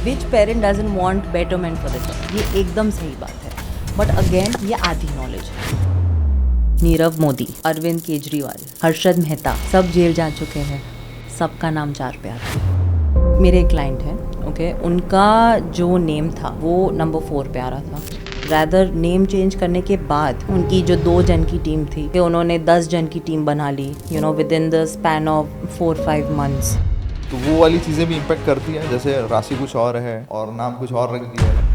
Which parent doesn't want betterment for the child, ये एकदम सही बात है। बट अगेन ये आधी नॉलेज है। नीरव मोदी, अरविंद केजरीवाल, हर्षद मेहता सब जेल जा चुके हैं, सबका नाम 4 पे आता है। मेरे एक क्लाइंट हैं, ओके, उनका जो नेम था वो नंबर 4 पे आ रहा था। रैदर नेम चेंज करने के बाद उनकी जो 2 जन की टीम थी, कि उन्होंने 10 जन की टीम बना ली, you know, within the span of 4-5 months. तो वो वाली चीज़ें भी इम्पेक्ट करती हैं, जैसे राशि कुछ और है और नाम कुछ और रख दिया है।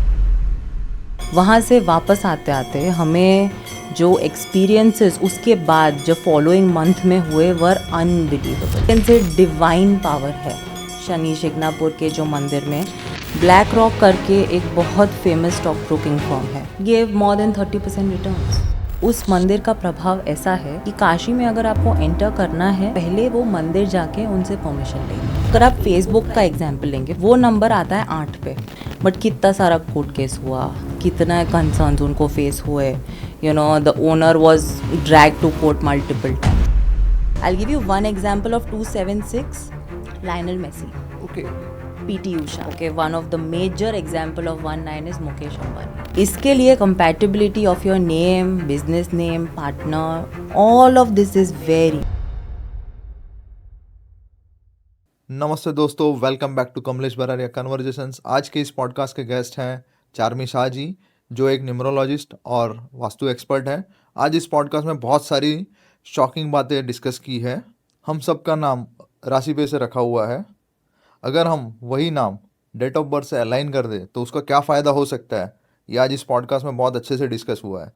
वहाँ से वापस आते आते हमें जो एक्सपीरियंसेस उसके बाद जो फॉलोइंग मंथ में हुए वर अनबिलीवेबल। इनसे डिवाइन पावर है। शनि शिग्नापुर के जो मंदिर में ब्लैक रॉक करके एक बहुत फेमस स्टॉक ब्रोकिंग फर्म है, ये मोर देन 30% रिटर्न्स। उस मंदिर का प्रभाव ऐसा है कि काशी में अगर आपको एंटर करना है, पहले वो मंदिर जाके उनसे परमिशन लेंगे। अगर आप फेसबुक का एग्जाम्पल लेंगे, वो नंबर आता है 8 पे, बट कितना सारा कोर्ट केस हुआ, कितना कंसर्न्स उनको फेस हुए, you know, the owner was drag to court multiple time. I give you one example of 276, Lionel Messi, okay, PT Usha, okay, one of the major example of 19 is Mukesh Ambani. इसके लिए compatibility of your name, business name, partner, all of this is very. नमस्ते दोस्तों, welcome back to Kamlesh Bararia conversations. आज के इस podcast के guest हैं चार्मी शाह जी, जो एक न्यूमरोलॉजिस्ट और वास्तु एक्सपर्ट हैं। आज इस पॉडकास्ट में बहुत सारी शॉकिंग बातें डिस्कस की है। हम सबका नाम राशि पे से रखा हुआ है। अगर हम वही नाम डेट ऑफ बर्थ से अलाइन कर दें तो उसका क्या फ़ायदा हो सकता है, ये आज इस पॉडकास्ट में बहुत अच्छे से डिस्कस हुआ है।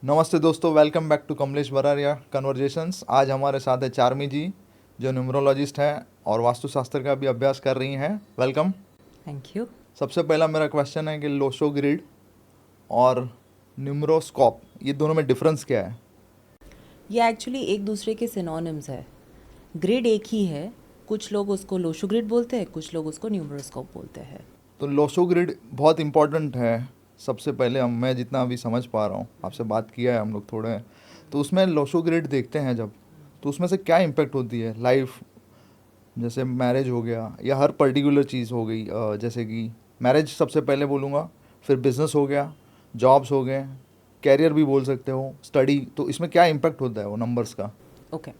नमस्ते दोस्तों, welcome back to Kamlesh Bararia conversations. आज हमारे साथ है चार्मी जी, जो न्यूमरोलॉजिस्ट हैं और वास्तुशास्त्र का भी अभ्यास कर रही हैं। वेलकम। Thank you. सबसे पहला मेरा क्वेश्चन है कि लोशो ग्रिड और न्यूमरोस्कोप, ये दोनों में डिफरेंस क्या है? ये एक्चुअली एक दूसरे के सिनोनिम्स है। ग्रिड एक ही है, कुछ लोग उसको लोशो ग्रिड बोलते हैं, कुछ लोग उसको न्यूमरोस्कोप बोलते हैं। तो लोशो ग्रिड बहुत इम्पोर्टेंट है। सबसे पहले मैं जितना अभी समझ पा रहा हूँ, आपसे बात किया है हम लोग थोड़े, तो उसमें लोशो ग्रिड देखते हैं जब, तो उसमें से क्या इम्पेक्ट होती है लाइफ, जैसे मैरिज हो गया या हर पर्टिकुलर चीज़ हो गई, जैसे कि मैरिज सबसे पहले बोलूँगा, फिर बिजनेस हो गया, जॉब्स हो गए, कैरियर भी बोल सकते हो, स्टडी, तो इसमें क्या इम्पेक्ट होता है वो नंबर्स का? ओके,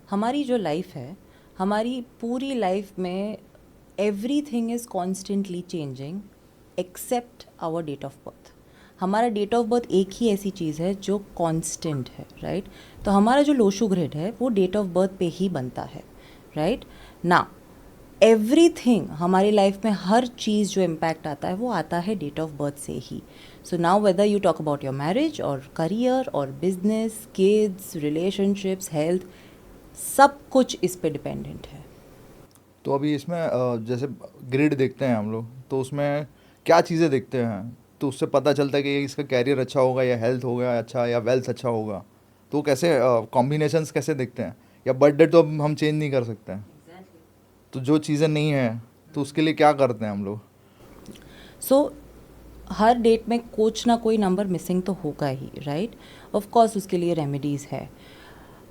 हमारी जो लाइफ है, हमारी पूरी लाइफ में everything is constantly changing except our date of birth. हमारा डेट ऑफ बर्थ एक ही ऐसी चीज़ है जो कांस्टेंट है, राइट? तो हमारा जो लोशो ग्रिड है वो डेट ऑफ बर्थ पे ही बनता है, राइट? ना एवरीथिंग हमारी लाइफ में हर चीज़ जो इम्पैक्ट आता है वो आता है डेट ऑफ बर्थ से ही। So now whether you talk about your marriage और करियर और बिजनेस, किड्स, रिलेशनशिप्स, हेल्थ, सब कुछ इस पे डिपेंडेंट है। तो अभी इसमें जैसे ग्रिड देखते हैं हम लोग, तो उसमें क्या चीज़ें देखते हैं तो उससे पता चलता है कि ये इसका कैरियर अच्छा होगा या हेल्थ होगा अच्छा या वेल्थ अच्छा होगा, तो कैसे कॉम्बिनेशंस कैसे देखते हैं? या बर्थ डेट तो हम चेंज नहीं कर सकते हैं, तो जो चीज़ें नहीं हैं तो उसके लिए क्या करते हैं हम लोग? सो हर डेट में कुछ ना कोई नंबर मिसिंग तो होगा ही, राइट? ऑफ कोर्स उसके लिए रेमेडीज़ है,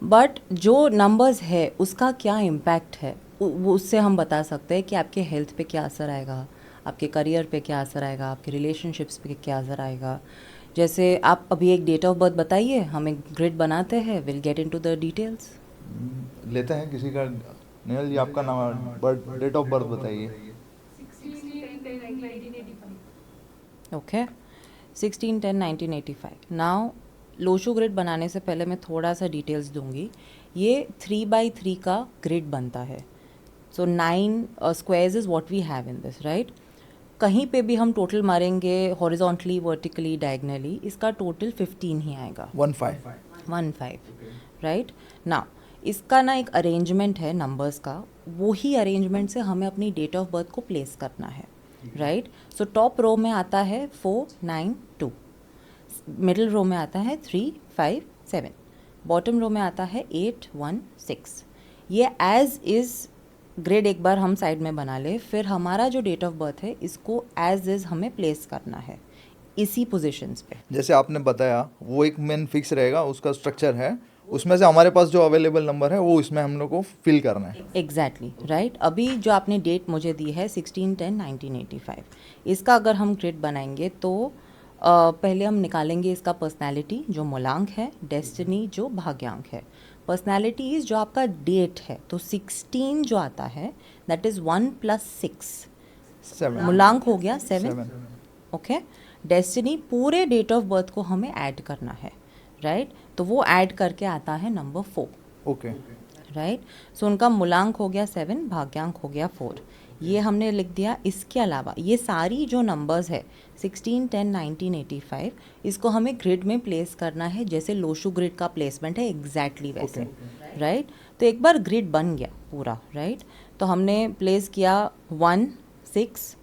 बट जो नंबर्स है उसका क्या इम्पैक्ट है वो उससे हम बता सकते हैं कि आपके हेल्थ पे क्या असर आएगा, आपके करियर पे क्या असर आएगा, आपके रिलेशनशिप्स पे क्या असर आएगा। जैसे आप अभी एक डेट ऑफ बर्थ बताइए, हम एक ग्रिड बनाते हैं, will get into the details. लेते हैं किसी का। नेहल जी, आपका नाम, बर्थ डेट ऑफ बर्थ बताइए। ओके, 16/10/1985। नाउ लोशो ग्रिड बनाने से पहले मैं थोड़ा सा डिटेल्स दूंगी। ये 3x3 का ग्रिड बनता है। So 9 squares is what we have in this, right? कहीं पे भी हम टोटल मारेंगे हॉरिजॉन्टली, वर्टिकली, डायगनली, इसका टोटल 15 ही आएगा। 15, राइट? ना इसका ना एक अरेंजमेंट है नंबर्स का, वो ही अरेंजमेंट से हमें अपनी डेट ऑफ बर्थ को प्लेस करना है, राइट? सो टॉप रो में आता है 492, मिडिल रो में आता है 357, बॉटम रो में आता है 816। ये एज इज़ ग्रिड एक बार हम साइड में बना ले, फिर हमारा जो डेट ऑफ बर्थ है इसको एज इज़ हमें प्लेस करना है इसी पोजीशंस पे। जैसे आपने बताया वो एक मेन फिक्स रहेगा, उसका स्ट्रक्चर है, उसमें से हमारे पास जो अवेलेबल नंबर है वो इसमें हम लोग को फिल करना है। Exactly right. अभी जो आपने डेट मुझे दी है 16/10/1985, इसका अगर हम ग्रिड बनाएंगे तो पहले हम निकालेंगे इसका पर्सनैलिटी जो मूलांक है, डेस्टिनी जो भाग्यांक है। पर्सनैलिटी जो आपका डेट है तो 16 जो आता है दैट इज़ 1 + 6, 7 मूलांक हो गया 7। 7 ओके, डेस्टिनी पूरे डेट ऑफ बर्थ को हमें ऐड करना है, राइट तो वो ऐड करके आता है नंबर 4, ओके। राइट। सो उनका मूलांक हो गया 7, भाग्यांक हो गया 4, ये हमने लिख दिया। इसके अलावा ये सारी जो नंबर्स है 16/10/1985 इसको हमें ग्रिड में प्लेस करना है, जैसे लोशू ग्रिड का प्लेसमेंट है एग्जैक्टली वैसे, राइट। तो एक बार ग्रिड बन गया पूरा, राइट, तो हमने प्लेस किया 1 6,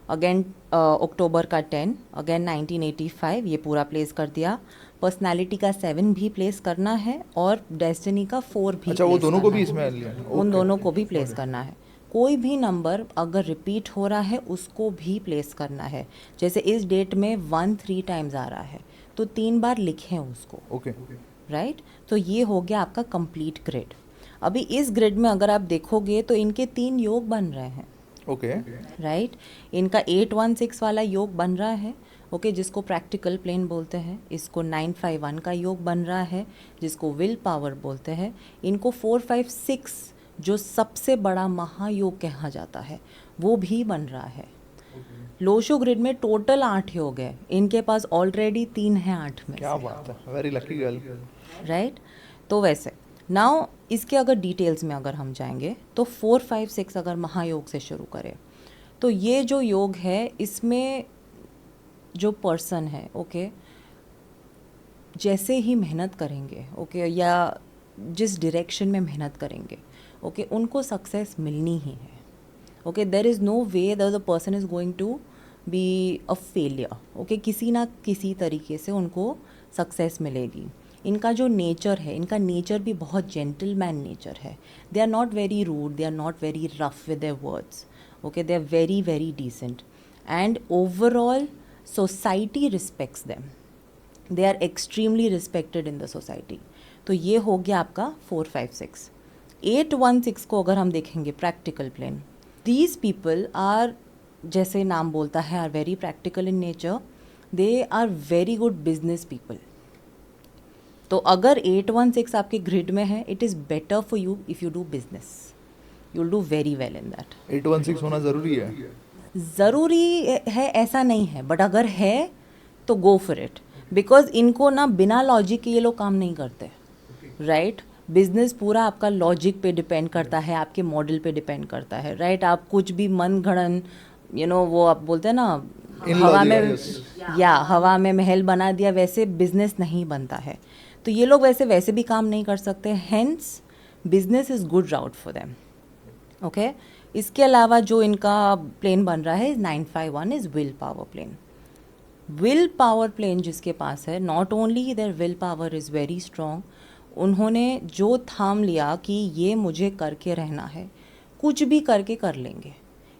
अगेन अक्टूबर का 10, अगेन 1985 ये पूरा प्लेस कर दिया। पर्सनालिटी का 7 भी प्लेस करना है और डेस्टिनी का 4 भी। अच्छा, वो place दोनों को करना भी है। इसमें लिया? उन दोनों को भी प्लेस करना है। कोई भी नंबर अगर रिपीट हो रहा है उसको भी प्लेस करना है, जैसे इस डेट में 1 3 टाइम्स आ रहा है तो 3 बार लिखें उसको, ओके। राइट। तो ये हो गया आपका कंप्लीट ग्रिड। अभी इस ग्रिड में अगर आप देखोगे तो इनके 3 योग बन रहे हैं, ओके। राइट। इनका 816 वाला योग बन रहा है, ओके, जिसको प्रैक्टिकल प्लेन बोलते हैं। इसको 951 का योग बन रहा है जिसको विल पावर बोलते हैं। इनको 456 जो सबसे बड़ा महायोग कहा जाता है वो भी बन रहा है। लोशो ग्रिड में टोटल 8 योग है, इनके पास ऑलरेडी 3 हैं 8 में क्या से, बात है, वेरी लकी गर्ल। राइट। तो वैसे नाउ इसके अगर डिटेल्स में अगर हम जाएंगे तो 456 अगर महायोग से शुरू करें तो ये जो योग है इसमें जो पर्सन है, ओके, जैसे ही मेहनत करेंगे, ओके, या जिस डायरेक्शन में मेहनत करेंगे, ओके, उनको सक्सेस मिलनी ही है। Okay, there is no way that the person is going to be a failure. Okay, किसी ना किसी तरीके से उनको सक्सेस मिलेगी। इनका जो नेचर है, इनका नेचर भी बहुत जेंटलमैन नेचर है। They are not very rude, they are not very rough with their words, okay, they are very very decent and overall society respects them, they are extremely respected in the society. तो ये हो गया आपका 456। 816 को अगर हम देखेंगे practical plane, these people are, जैसे नाम बोलता है, are very practical in nature, they are very good business people. तो अगर 816 आपके ग्रिड में है, it is better for you if you do business, you will do very well in that. 816 होना ज़रूरी है? ज़रूरी है ऐसा नहीं है, बट अगर है तो गो फॉर इट, बिकॉज इनको ना बिना लॉजिक के ये लोग काम नहीं करते, राइट। बिजनेस पूरा आपका लॉजिक पे डिपेंड करता है, आपके मॉडल पे डिपेंड करता है, राइट। आप कुछ भी मन घड़न, वो आप बोलते हैं ना, हवा में, या हवा में महल बना दिया, वैसे बिजनेस नहीं बनता है। तो ये लोग वैसे भी काम नहीं कर सकते, hence business is good route for them, okay. इसके अलावा जो इनका प्लेन बन रहा है 951 is will power plane. Will power plane जिसके पास है, not only their will power is very strong, उन्होंने जो थाम लिया कि ये मुझे करके रहना है, कुछ भी करके कर लेंगे,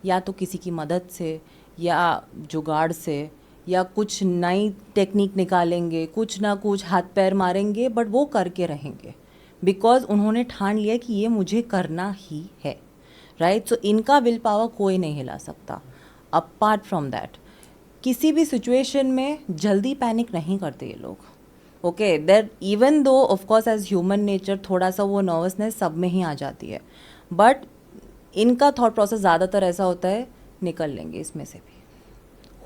या तो किसी की मदद से या जुगाड़ से या कुछ नई टेक्निक निकालेंगे, कुछ ना कुछ हाथ पैर मारेंगे, बट वो करके रहेंगे बिकॉज उन्होंने ठान लिया कि ये मुझे करना ही है, राइट। सो इनका विल पावर कोई नहीं हिला सकता। अपार्ट फ्रॉम दैट, किसी भी सिचुएशन में जल्दी पैनिक नहीं करते ये लोग, okay. There even though of course as human nature थोड़ा सा वो नर्वसनेस सब में ही आ जाती है, बट इनका थॉट प्रोसेस ज़्यादातर ऐसा होता है, निकल लेंगे इसमें से भी,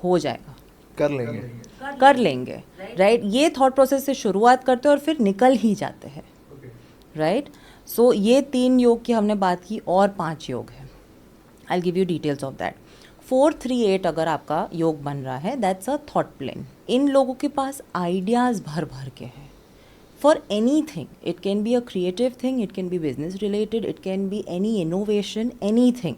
हो जाएगा, कर लेंगे, राइट। ये थॉट प्रोसेस से शुरुआत करते हैं और फिर निकल ही जाते हैं, राइट। सो ये 3 योग की हमने बात की और 5 योग है, आई give you details of that. 438 अगर आपका योग बन रहा है, दैट्स अ थॉट प्लेन। इन लोगों के पास आइडियाज़ भर भर के हैं for any thing, it can be a creative thing, it can be business related, it can be any innovation, any thing.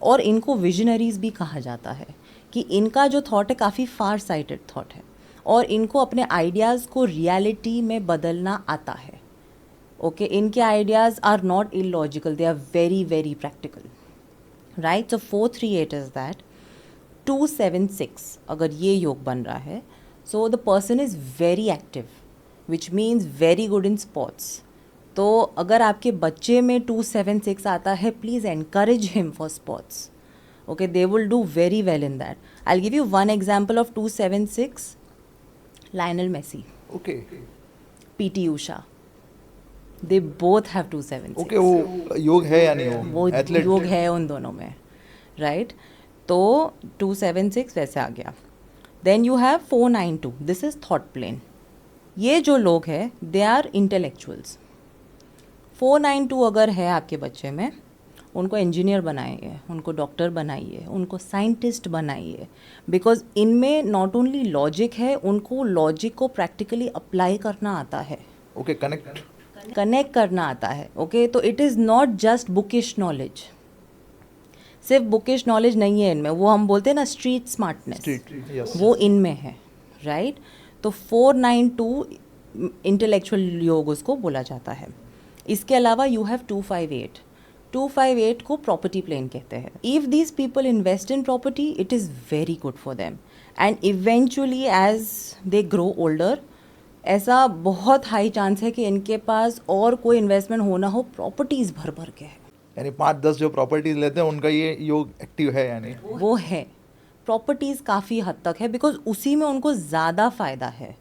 और इनको विजनरीज भी कहा जाता है कि इनका जो थॉट है काफ़ी फार साइटेड थॉट है और इनको अपने आइडियाज़ को रियलिटी में बदलना आता है, ओके। इनके ideas are not illogical, they are very very practical, right. So 438 is that. 276 अगर ये योग बन रहा है, so the person is very active, which means very good in sports. तो अगर आपके बच्चे में 276 आता है, please encourage him for sports. Okay, they will do very well in that. I will give you one example of 276. Lionel Messi, okay PT Usha, they both have 276. Okay, वो योग है या नहीं, वो एथलीट योग है उन दोनों में, राइट. तो 276 वैसे आ गया. Then you have 492. This is thought plane. ये जो लोग हैं दे आर इंटेलेक्चुअल्स. 492 अगर है आपके बच्चे में, उनको इंजीनियर बनाइए, उनको डॉक्टर बनाइए, उनको साइंटिस्ट बनाइए. बिकॉज इनमें नॉट ओनली लॉजिक है, उनको लॉजिक को प्रैक्टिकली अप्लाई करना आता है, ओके, कनेक्ट करना आता है. ओके, तो it is not just bookish knowledge. सिर्फ बुकिश नॉलेज नहीं है इनमें, वो हम बोलते हैं ना स्ट्रीट स्मार्टनेस, यस, वो इनमें है, राइट. तो 492 इंटेलेक्चुअल योग उसको बोला जाता है. इसके अलावा यू हैव 258. 258 को प्रॉपर्टी प्लेन कहते हैं. If these people invest in property, it is very good for them. And eventually as they grow older, ऐसा बहुत हाई चांस है कि इनके पास और कोई इन्वेस्टमेंट होना हो, प्रॉपर्टीज़ भर भर के है. यानी 5-10 जो प्रॉपर्टीज लेते हैं उनका ये योग एक्टिव है यानी. वो है, प्रॉपर्टीज़ काफ़ी हद तक है, बिकॉज उसी में उनको ज़्यादा फ़ायदा है.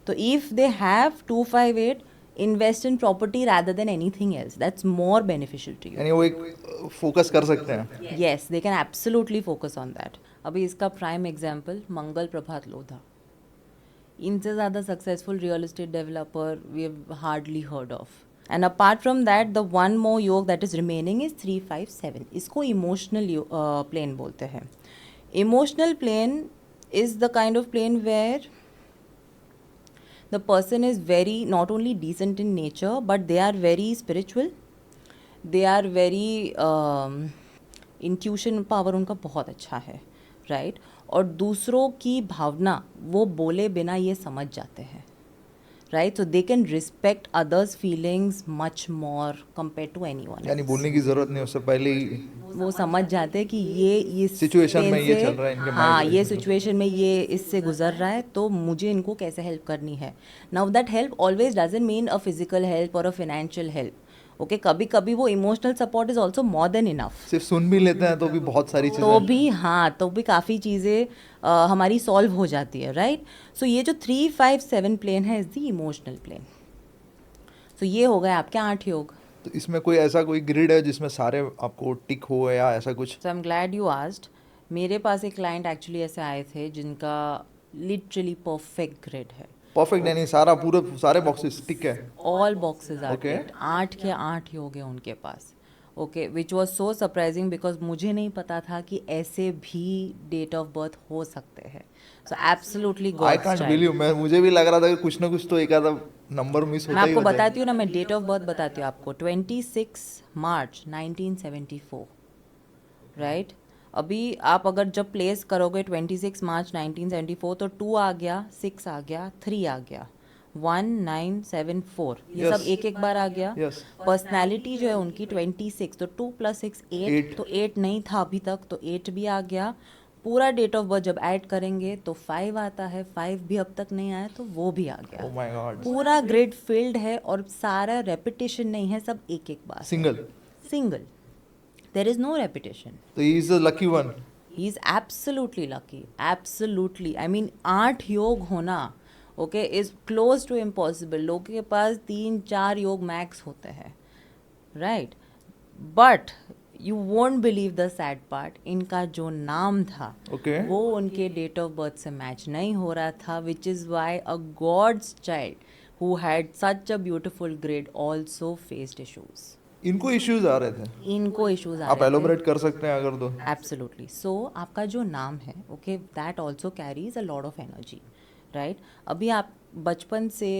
तो if they have 258, invest in property rather than anything else, that's more beneficial to you. यानी वो एक फोकस कर सकते हैं. Yes, they can absolutely focus on that. अभी इसका प्राइम एग्जाम्पल मंगल प्रभात लोधा. इनसे ज़्यादा successful real estate developer we have hardly heard of. And apart from that the one more योग दैट इज रिमेनिंग इज 357. इसको इमोशनल प्लेन बोलते हैं. Emotional plane is the kind of plane where the person is very not only decent in nature, but they are very spiritual. They are very intuition power उनका बहुत अच्छा है, right. और दूसरों की भावना वो बोले बिना ये समझ जाते हैं, right. So they can respect others' feelings much more compared to anyone यानी else. बोलने की जरूरत नहीं, उससे पहले ही वो समझ जाते हैं कि ये सिचुएशन में ये से- चल रहा है इनके हाँ, mind में. ये सिचुएशन में ये इससे गुजर रहा है, तो मुझे इनको कैसे हेल्प करनी है. Now that help always doesn't mean a physical help और अ फाइनेंशियल हेल्प. ओके, कभी कभी वो emotional support is also more than enough. सिर्फ सुन भी लेते हैं तो भी बहुत सारी तो चीजें. भी हाँ, तो भी काफ़ी चीज़ें हमारी सॉल्व हो जाती है, राइट. सो ये जो 357 प्लेन है इज द इमोशनल प्लेन. सो ये हो गए आपके 8 योग. तो इसमें कोई ऐसा कोई ग्रिड है जिसमें सारे आपको टिक हो या ऐसा कुछ? So I am glad you asked. मेरे पास एक क्लाइंट एक्चुअली ऐसे आए थे जिनका लिटरली परफेक्ट ग्रिड है. परफेक्ट यानी सारा पूरे सारे बॉक्सेस टिक है. All boxes are Okay. Ticked. 8 के 8 योग हैं उनके पास. Okay, which was so surprising because मुझे नहीं पता था कि ऐसे भी डेट ऑफ बर्थ हो सकते हैं. So absolutely I god's can't child. Believe. मैं मुझे भी लग रहा था कि कुछ ना कुछ तो एक आधा नंबर मिस मैं होता ही आपको होता है. बताती हूँ ना, मैं डेट ऑफ बर्थ बताती हूँ आपको. 26 मार्च 1974, राइट. अभी आप अगर जब प्लेस करोगे 26 मार्च 1974, तो 2 आ गया, 6 आ गया, 3 आ गया, 1974, ये Yes. सब एक एक बार आ गया. Yes. पर्सनैलिटी जो है उनकी 26, तो 2 + 6 8, Eight. तो 8 नहीं था अभी तक, तो 8 भी आ गया. पूरा डेट ऑफ बर्थ जब ऐड करेंगे तो 5 आता है. 5 भी अब तक नहीं आया, तो वो भी आ गया. Oh my God. पूरा ग्रिड फिल्ड है और सारा रेपिटेशन नहीं है, सब एक एक बार single. Single. There is no repetition. तो he is the lucky one. He is absolutely lucky, absolutely. I mean 8 योग होना okay is close to impossible. लोगों के पास 3-4 योग मैक्स होते हैं, right. But you won't believe the sad part, इनका जो नाम था ओके. वो उनके डेट ऑफ बर्थ से मैच नहीं हो रहा था, which is why a god's child who had such a beautiful grade also faced issues. इनको इश्यूज आ रहे थे. इनको इशूज आ आप रहे थे. एलोबरेट कर सकते हैं अगर तो. एब्सोल्युटली. सो आपका जो नाम है okay, that also carries a lot of energy, right. अभी आप बचपन से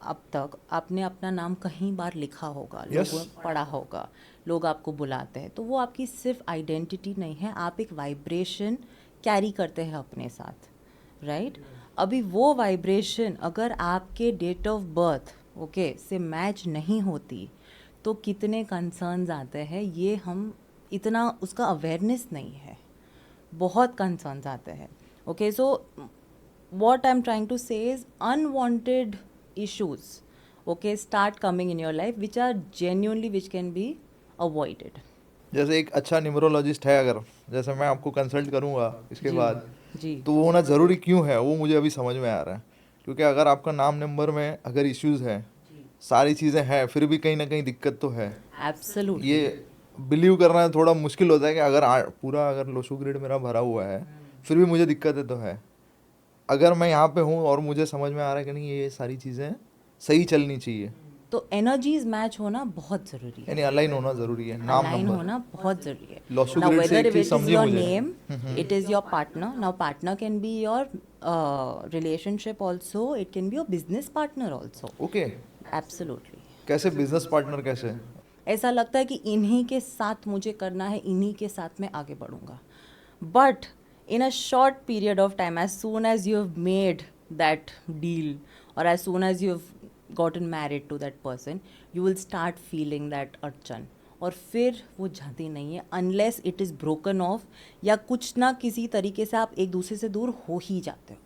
अब तक आपने अपना नाम कहीं बार लिखा होगा, Yes. लोगों ने पढ़ा होगा, लोग आपको बुलाते हैं, तो वो आपकी सिर्फ आइडेंटिटी नहीं है, आप एक वाइब्रेशन कैरी करते हैं अपने साथ, राइट. अभी वो वाइब्रेशन अगर आपके डेट ऑफ बर्थ ओके से मैच नहीं होती, तो कितने कंसर्न्स आते हैं ये हम इतना उसका अवेयरनेस नहीं है, बहुत कंसर्न्स आते हैं. Okay, so what I'm trying to say is unwanted issues, okay, start coming in your life which are genuinely which can be avoided. जैसे एक अच्छा न्यूमरोलॉजिस्ट है, अगर जैसे मैं आपको कंसल्ट करूंगा इसके जी बाद, जी तो वो होना ज़रूरी क्यों है वो मुझे अभी समझ में आ रहा है. क्योंकि अगर आपका नाम नंबर में अगर इश्यूज है, सारी चीज़ें हैं, फिर भी कहीं ना कहीं दिक्कत तो है. एब्सोल्युटली. ये बिलीव करना थोड़ा मुश्किल होता है कि अगर पूरा अगर लोशो ग्रिड मेरा भरा हुआ है, फिर भी मुझे दिक्कतें तो है. अगर मैं यहाँ पे हूँ और मुझे समझ में आ रहा है कि नहीं ये सारी चीज़ें सही चलनी चाहिए, तो एनर्जीज मैच होना बहुत ज़रूरी है, यानी अलाइन होना ज़रूरी है. नाम अलाइन नंबर होना बहुत ज़रूरी है. लॉसो नाउ ग्रिड से वेदर एक चीज़ इट इज़ समझी योर मुझे. Name, it is your partner. Now partner can be your relationship also, it can be your business partner also. Okay. Absolutely. कैसे बिजनेस पार्टनर कैसे? ऐसा लगता है कि इन्हीं के साथ मुझे करना है, इन्हीं के साथ मैं आगे बढ़ूंगा. But in a short period of time, as soon as you have made that deal और as soon as you have gotten married to that person, you will start feeling that अड़चन, और फिर वो जाती नहीं है unless it is broken off, या कुछ ना किसी तरीके से आप एक दूसरे से दूर हो ही जाते हो.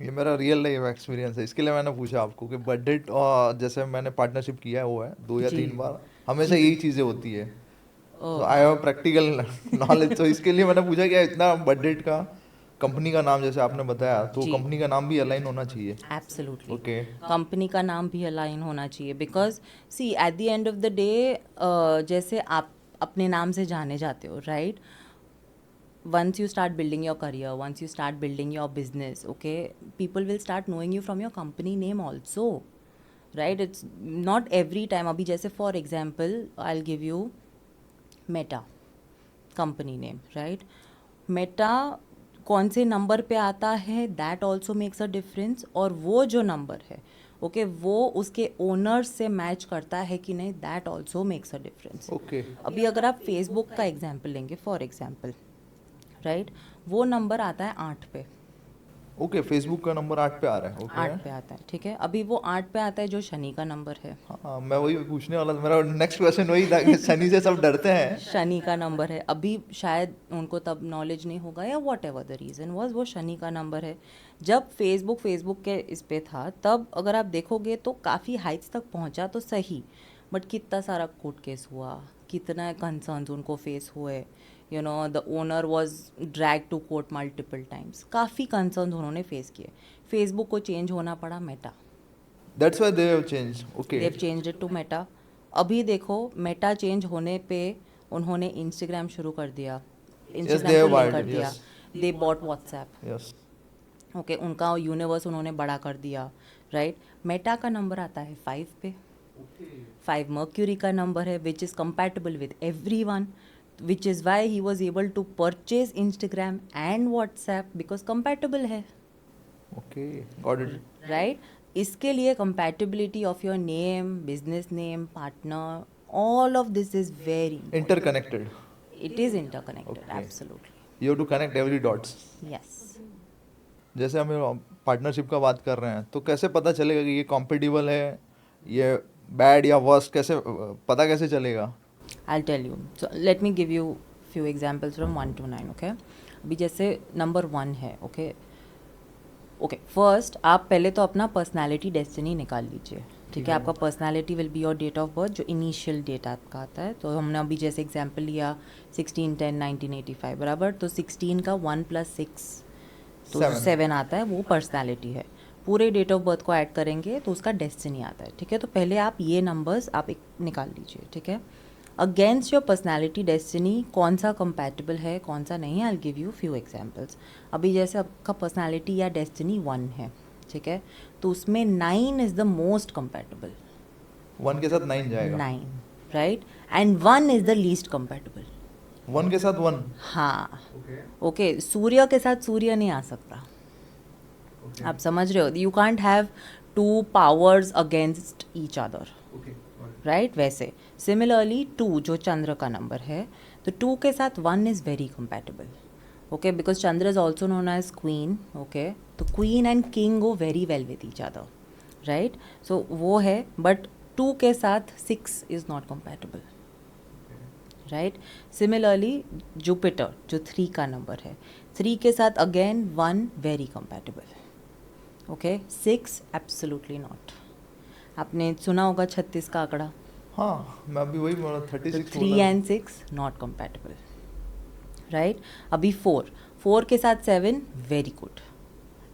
ये मेरा रियल लाइफ एक्सपीरियंस है, इसके लिए मैंने पूछा आपको कि बजट, और जैसे मैंने पार्टनरशिप किया हुआ है 2 या जी. 3 बार, हमेशा यही चीज़ें होती है. तो ओह, आई हैव प्रैक्टिकल नॉलेज, तो इसके लिए मैंने पूछा कि इतना बजट का कंपनी का नाम जैसे आपने बताया, तो जी. कंपनी का नाम भी अलाइन होना चाहिए. एब्सोल्युटली. ओके. कंपनी का नाम भी अलाइन होना चाहिए, because see at the end of the day, जैसे आप अपने नाम से जाने जाते हो, right? once you start building your career, once you start building your business, okay, people will start knowing you from your company name also, right? It's not every time. abhi jaise for example I'll give you Meta company name, right? Meta कौन से number पे आता है, that also makes a difference. और वो जो number है, okay, वो उसके ओनर से मैच करता है कि नहीं, that also makes a difference. Okay. अभी अगर आप फेसबुक का एग्जाम्पल लेंगे, फॉर एग्जाम्पल, राइट, वो नंबर आता है 8 पे. ओके, फेसबुक का नंबर 8 पे आ रहा है. 8 ओके. पे आता है, ठीक है. अभी वो 8 पे आता है जो शनि का नंबर है. हाँ, मैं वही पूछने वाला था, मेरा नेक्स्ट क्वेश्चन वही था कि शनि से सब डरते हैं. शनि का नंबर है. अभी शायद उनको तब नॉलेज नहीं होगा या what ever the reason was, वो शनि का नंबर है. जब फेसबुक के इस पे था, तब अगर आप देखोगे तो काफ़ी हाइट्स तक पहुंचा तो सही, बट कितना सारा कोर्ट केस हुआ, कितना कंसर्न्स उनको फेस हुए. You know, the owner was drag to court multiple times. काफ़ी कंसर्न्स उन्होंने फेस किए. फेसबुक को चेंज होना पड़ा Meta. That's why they have change. Okay. They've changed it to Meta. अभी देखो, मेटा चेंज होने पे उन्होंने इंस्टाग्राम शुरू कर दिया, they इंस्टाग्राम have को लिंक wired, कर दिया. yes. They bought WhatsApp. Yes. Okay, उनका यूनिवर्स उन्होंने बड़ा कर दिया, राइट. मेटा का नंबर आता है 5 पे. 5 मर्क्यूरी का नंबर है, which is compatible with every one, which is why he was able to purchase Instagram and WhatsApp, because compatible है, ओके, गॉट इट. राइट. इसके लिए compatibility of your name, business name, partner, all of this is very, interconnected. It is interconnected. Okay. Absolutely. You have to connect every dots. Yes. जैसे हम partnership का बात कर रहे हैं, तो कैसे पता चलेगा कि ये कॉम्पिटिबल है, ये बैड या वर्स्ट, कैसे पता कैसे चलेगा? I'll tell you. So let me give you few examples from 1 to 9. Okay. अभी जैसे नंबर 1 है. ओके ओके, फर्स्ट आप पहले तो अपना पर्सनालिटी डेस्टिनी निकाल लीजिए, ठीक है. आपका personality will be your date of birth, जो इनिशियल डेट आपका आता है. तो हमने अभी जैसे एग्जांपल लिया 16/10/1985, बराबर. तो 16 का 1 + 6 तो 7 आता है, वो पर्सनालिटी है. पूरे डेट ऑफ बर्थ को ऐड करेंगे तो उसका डेस्टिनी आता है, ठीक है. तो पहले आप ये नंबर्स आप एक निकाल लीजिए, ठीक है. अगेंस्ट योर पर्सनैलिटी डेस्टिनी कौन सा कंपैटिबल है, कौन सा नहीं, आई will give you few examples. अभी जैसे आपका पर्सनैलिटी या डेस्टिनी 1 है, ठीक है, तो उसमें 9 इज़ द मोस्ट कंपैटिबल. 1 के साथ 9 जाएगा. 9, right. And 1 is the least compatible. 1 के साथ 1. हाँ, ओके. सूर्य के साथ सूर्य नहीं आ सकता. आप समझ रहे हो, you can't have 2 powers against each other, right. वैसे सिमिलरली 2 जो चंद्र का नंबर है, तो 2 के साथ 1 is very compatible, okay, because Chandra is also known as queen, okay. तो queen and king go very well with each other, right. So वो है, बट 2 के साथ 6 is not compatible, right. Similarly Jupiter जो 3 का नंबर है, 3 के साथ again 1 very compatible. Okay. 6 absolutely not. आपने सुना होगा 36 का आंकड़ा. हाँ, मैं अभी वही बोला, तो 36 3 एंड 6 नॉट कंपैटिबल. राइट. अभी 4 के साथ 7 very good,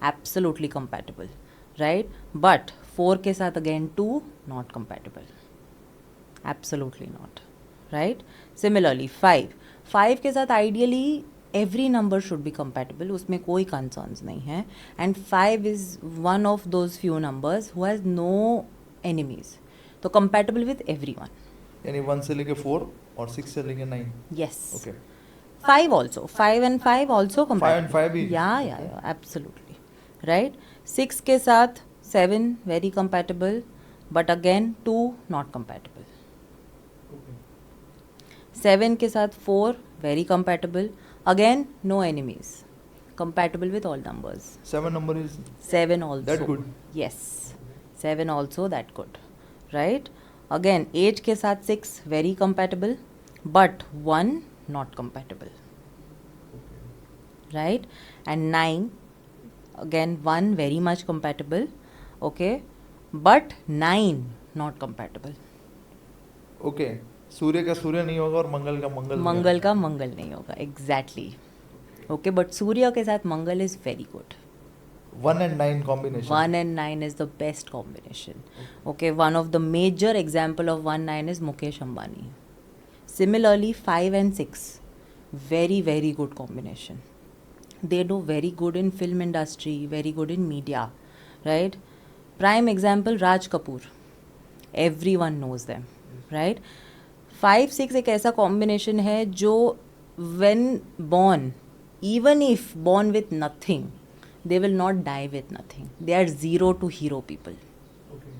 absolutely compatible. Right. But 4 के साथ again 2 not compatible, absolutely not. Right. Similarly 5 के साथ ideally every number should be compatible, उसमें कोई कंसर्न्स नहीं है. And 5 is one of those few numbers who has no enemies, तो compatible with everyone. यानी 1 से लेके 4 और 6 से लेके 9. Yes. Okay. 5 also. 5 and 5 also 5 compatible. and 5 भी. Yeah, absolutely. Right. 6 के साथ 7 very compatible, but again 2 not compatible. 7 के साथ 4 very compatible. Again no enemies. Compatible with all numbers. 7 number is 7 also. that good. Yes. 7 also that good. Right. Again 8 के साथ 6 very compatible, but 1 not compatible. Right. And 9 again 1 very much compatible. Okay. But 9 not compatible. Okay. सूर्य का सूर्य नहीं होगा और मंगल का मंगल नहीं मंगल का मंगल नहीं होगा. Exactly. Okay. But सूर्य के साथ मंगल is very good. 1 and 9 combination. 1 and 9 is the best combination. Okay, one of the major example of 1 9 is Mukesh Ambani. Similarly 5 and 6, very very good combination. They do very good in film industry, very good in media, right? Prime example Raj Kapoor. Everyone knows them, right? 5 6 एक ऐसा combination है जो when born, even if born with nothing, they will not die with nothing. They are 0 to hero people. Okay.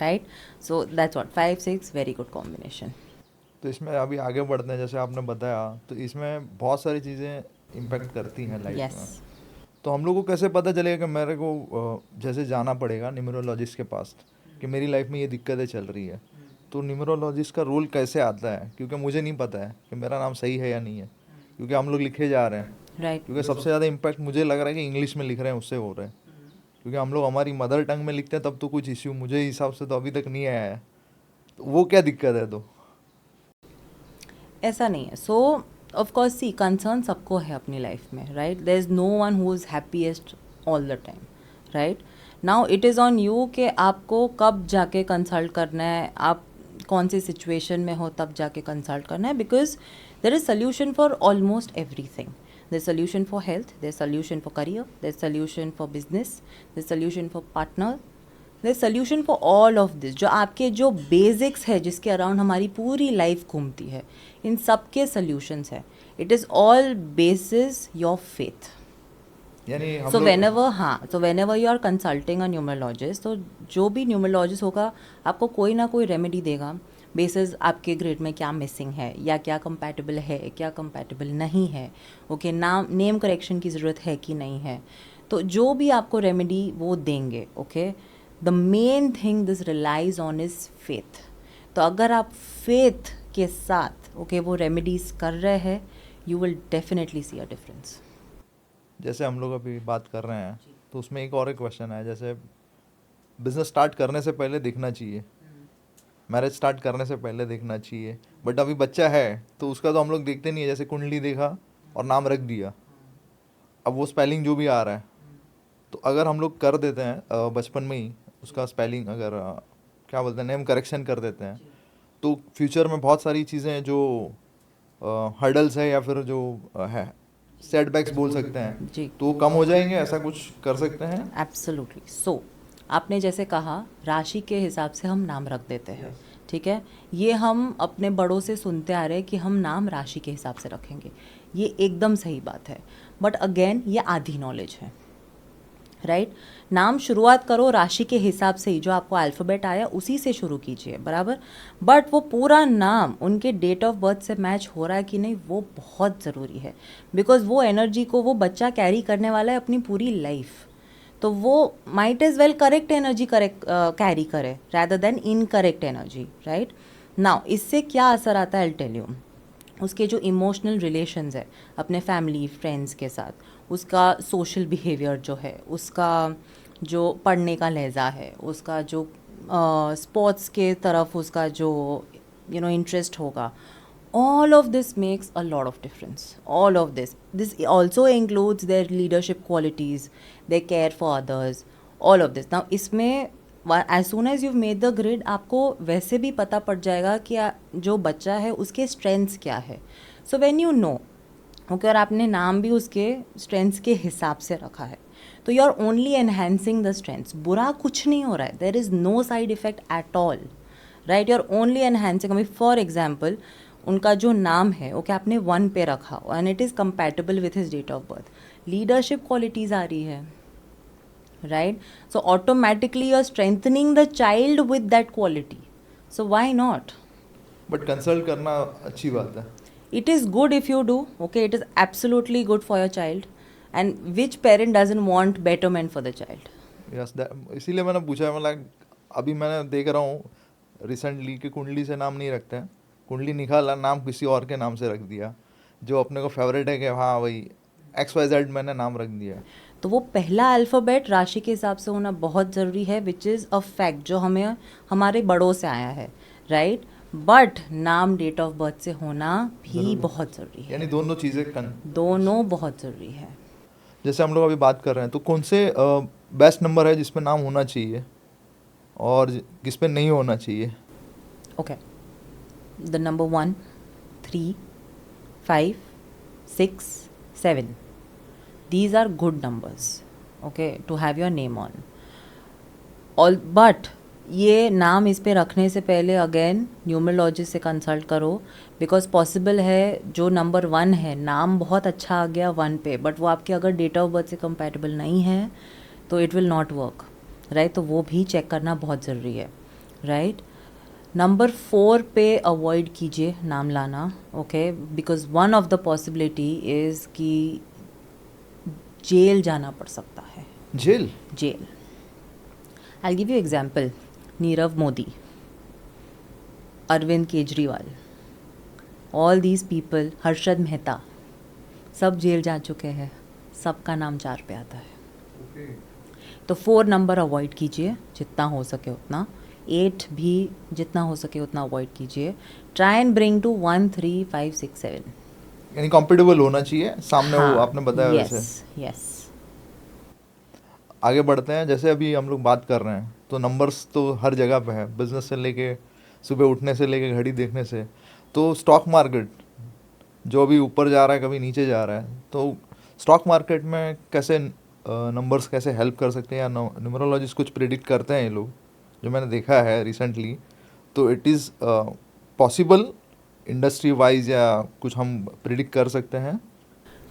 Right? So that's what 5 6 very good combination. तो इसमें अभी आगे बढ़ते हैं. जैसे आपने बताया, तो इसमें बहुत सारी चीज़ें इम्पैक्ट करती हैं लाइफ Yes. में. तो हम लोग को कैसे पता चलेगा कि मेरे को जैसे जाना पड़ेगा न्यूमरोलॉजिस्ट के पास कि मेरी लाइफ में ये दिक्कतें चल रही है, तो न्यूमरोलॉजिस्ट का रोल कैसे आता है? क्योंकि मुझे नहीं पता है कि मेरा नाम सही है या नहीं है, क्योंकि हम लोग लिखे जा रहे हैं. Right. क्योंकि सबसे ज़्यादा इम्पैक्ट मुझे लग रहा है कि इंग्लिश में लिख रहे हैं उससे हो रहा है. क्योंकि हम लोग हमारी मदर टंग में लिखते हैं तब तो कुछ इश्यू मुझे हिसाब से तो अभी तक नहीं आया है. तो वो क्या दिक्कत है? तो ऐसा नहीं है. So of course see concern सबको है अपनी लाइफ में. Right. There is no one who is happiest all the time. Right. Now it is on you कि आपको कब जाके कंसल्ट करना है, आप कौन सी सिचुएशन में हो तब जाके कंसल्ट करना है. Because there is solution for almost everything. There's solution for health, there's solution for career, there's solution for business, there's solution for partner, there's solution for all of this. जो आपके जो basics है जिसके around हमारी पूरी life घूमती है, इन सब के सॉल्यूशंस है. It is all basis your faith. यानी हम सो लोग whenever you are consulting a numerologist, तो जो भी न्यूमरोलॉजिस्ट होगा आपको कोई ना कोई रेमेडी देगा बेसिस आपके ग्रिड में क्या मिसिंग है या क्या कंपैटिबल है, क्या कंपैटिबल नहीं है. ओके. नेम करेक्शन की ज़रूरत है कि नहीं है, तो जो भी आपको रेमेडी वो देंगे. Okay. The main thing this relies on is faith. तो अगर आप फेथ के साथ ओके वो रेमेडीज कर रहे हैं, you will definitely see a difference. जैसे हम लोग अभी बात कर रहे हैं, तो उसमें एक और एक क्वेश्चन है. जैसे बिजनेस स्टार्ट करने से पहले देखना चाहिए, मैरिज स्टार्ट करने से पहले देखना चाहिए, बट अभी बच्चा है तो उसका तो हम लोग देखते नहीं है. जैसे कुंडली देखा और नाम रख दिया, अब वो स्पेलिंग जो भी आ रहा है, तो अगर हम लोग कर देते हैं बचपन में ही उसका स्पेलिंग, अगर क्या बोलते हैं नेम करेक्शन कर देते हैं, तो फ्यूचर में बहुत सारी चीज़ें जो हर्डल्स है या फिर जो है सेटबैक्स बोल सकते हैं, जी. तो वो कम हो जाएंगे. ऐसा कुछ कर सकते हैं? एब्सोल्युटली. सो आपने जैसे कहा राशि के हिसाब से हम नाम रख देते हैं. ठीक है. ये हम अपने बड़ों से सुनते आ रहे हैं कि हम नाम राशि के हिसाब से रखेंगे. ये एकदम सही बात है, बट अगेन ये आधी नॉलेज है. राइट. नाम शुरुआत करो राशि के हिसाब से ही, जो आपको अल्फ़ाबेट आया उसी से शुरू कीजिए, बराबर. बट वो पूरा नाम उनके डेट ऑफ बर्थ से मैच हो रहा है कि नहीं, वो बहुत ज़रूरी है. बिकॉज वो एनर्जी को वो बच्चा कैरी करने वाला है अपनी पूरी लाइफ. तो वो might as well correct energy carry करे rather than incorrect energy. Right. Now इससे क्या असर आता है, आई टेल यू. उसके जो इमोशनल रिलेशंस है अपने फैमिली फ्रेंड्स के साथ, उसका सोशल बिहेवियर जो है, उसका जो पढ़ने का लहजा है, उसका जो स्पोर्ट्स के तरफ उसका जो इंटरेस्ट होगा, all of this makes a lot of difference. All of this also includes their leadership qualities, their care for others, all of this. Now इसमें as soon as you've made the grid, आपको वैसे भी पता पड़ जाएगा कि जो बच्चा है उसके strengths क्या है. So when you know, okay, और आपने नाम भी उसके strengths के हिसाब से रखा है, तो you are only enhancing the strengths. बुरा कुछ नहीं हो रहा है. There is no side effect at all. Right? You are only enhancing. I mean, for example, उनका जो नाम है ओके आपने 1 पे रखा and it is compatible with his date of birth, leadership qualities आ रही है, right? So automatically you are strengthening the child with that quality, so why not? But consult करना अच्छी बात है. It is good if you do, okay, it is absolutely good for your child, and which parent doesn't want betterment for the child? Yes, इसीलिए मैंने पूछा. मतलब अभी मैंने देख रहा हूँ रिसेंटली कि कुंडली से नाम नहीं रखते हैं. कुंडली निकाला, नाम किसी और के नाम से रख दिया, जो अपने को फेवरेट है कि हाँ भाई XYZ मैंने नाम रख दिया. तो वो पहला अल्फ़ाबेट राशि के हिसाब से होना बहुत ज़रूरी है, विच इज़ अ फैक्ट जो हमें हमारे बड़ों से आया है, राइट? बट नाम डेट ऑफ बर्थ से होना भी बहुत ज़रूरी है. यानी दोनों चीज़ें दोनों बहुत ज़रूरी है. जैसे हम लोग अभी बात कर रहे हैं, तो कौन से बेस्ट नंबर है जिसमें नाम होना चाहिए और किस पे नहीं होना चाहिए? Okay, the number 1, 3, 5, 6, 7. These are good numbers, okay, to have your name on. All but ये नाम इस पे रखने से पहले अगेन न्यूमरोलॉजिस्ट से कंसल्ट करो, बिकॉज पॉसिबल है जो नंबर 1 है, नाम बहुत अच्छा आ गया 1 पे, बट वो आपके अगर डेट ऑफ बर्थ से कंपैटिबल नहीं है तो it will not work, right? तो वो भी चेक करना बहुत ज़रूरी है, राइट? नंबर 4 पे अवॉइड कीजिए नाम लाना, okay, because one of the possibility is कि जेल जाना पड़ सकता है. Jail? Jail. I give you example. Nirav Modi, Arvind Kejriwal, all these people, Harshad Mehta, सब जेल जा चुके हैं, सबका नाम 4 पे आता है. तो 4 नंबर अवॉइड कीजिए जितना हो सके उतना. 8 भी जितना हो सके उतना अवॉइड कीजिए. Try and bring to 1, 3, 5, 6, 7. यानी कॉम्पिटेबल होना चाहिए सामने. हाँ, वो आपने बताया वैसे. यस. आगे बढ़ते हैं. जैसे अभी हम लोग बात कर रहे हैं तो नंबर्स तो हर जगह पे है, बिजनेस से लेके सुबह उठने से लेके घड़ी देखने से. तो स्टॉक मार्केट जो अभी ऊपर जा रहा है कभी नीचे जा रहा है, तो स्टॉक मार्केट में कैसे नंबर्स कैसे हेल्प कर सकते हैं, या न्यूमरोलॉजिस्ट कुछ प्रिडिक्ट करते हैं ये लोग, जो मैंने देखा है रिसेंटली? तो it is possible industry wise, या कुछ हम प्रिडिक्ट कर सकते हैं?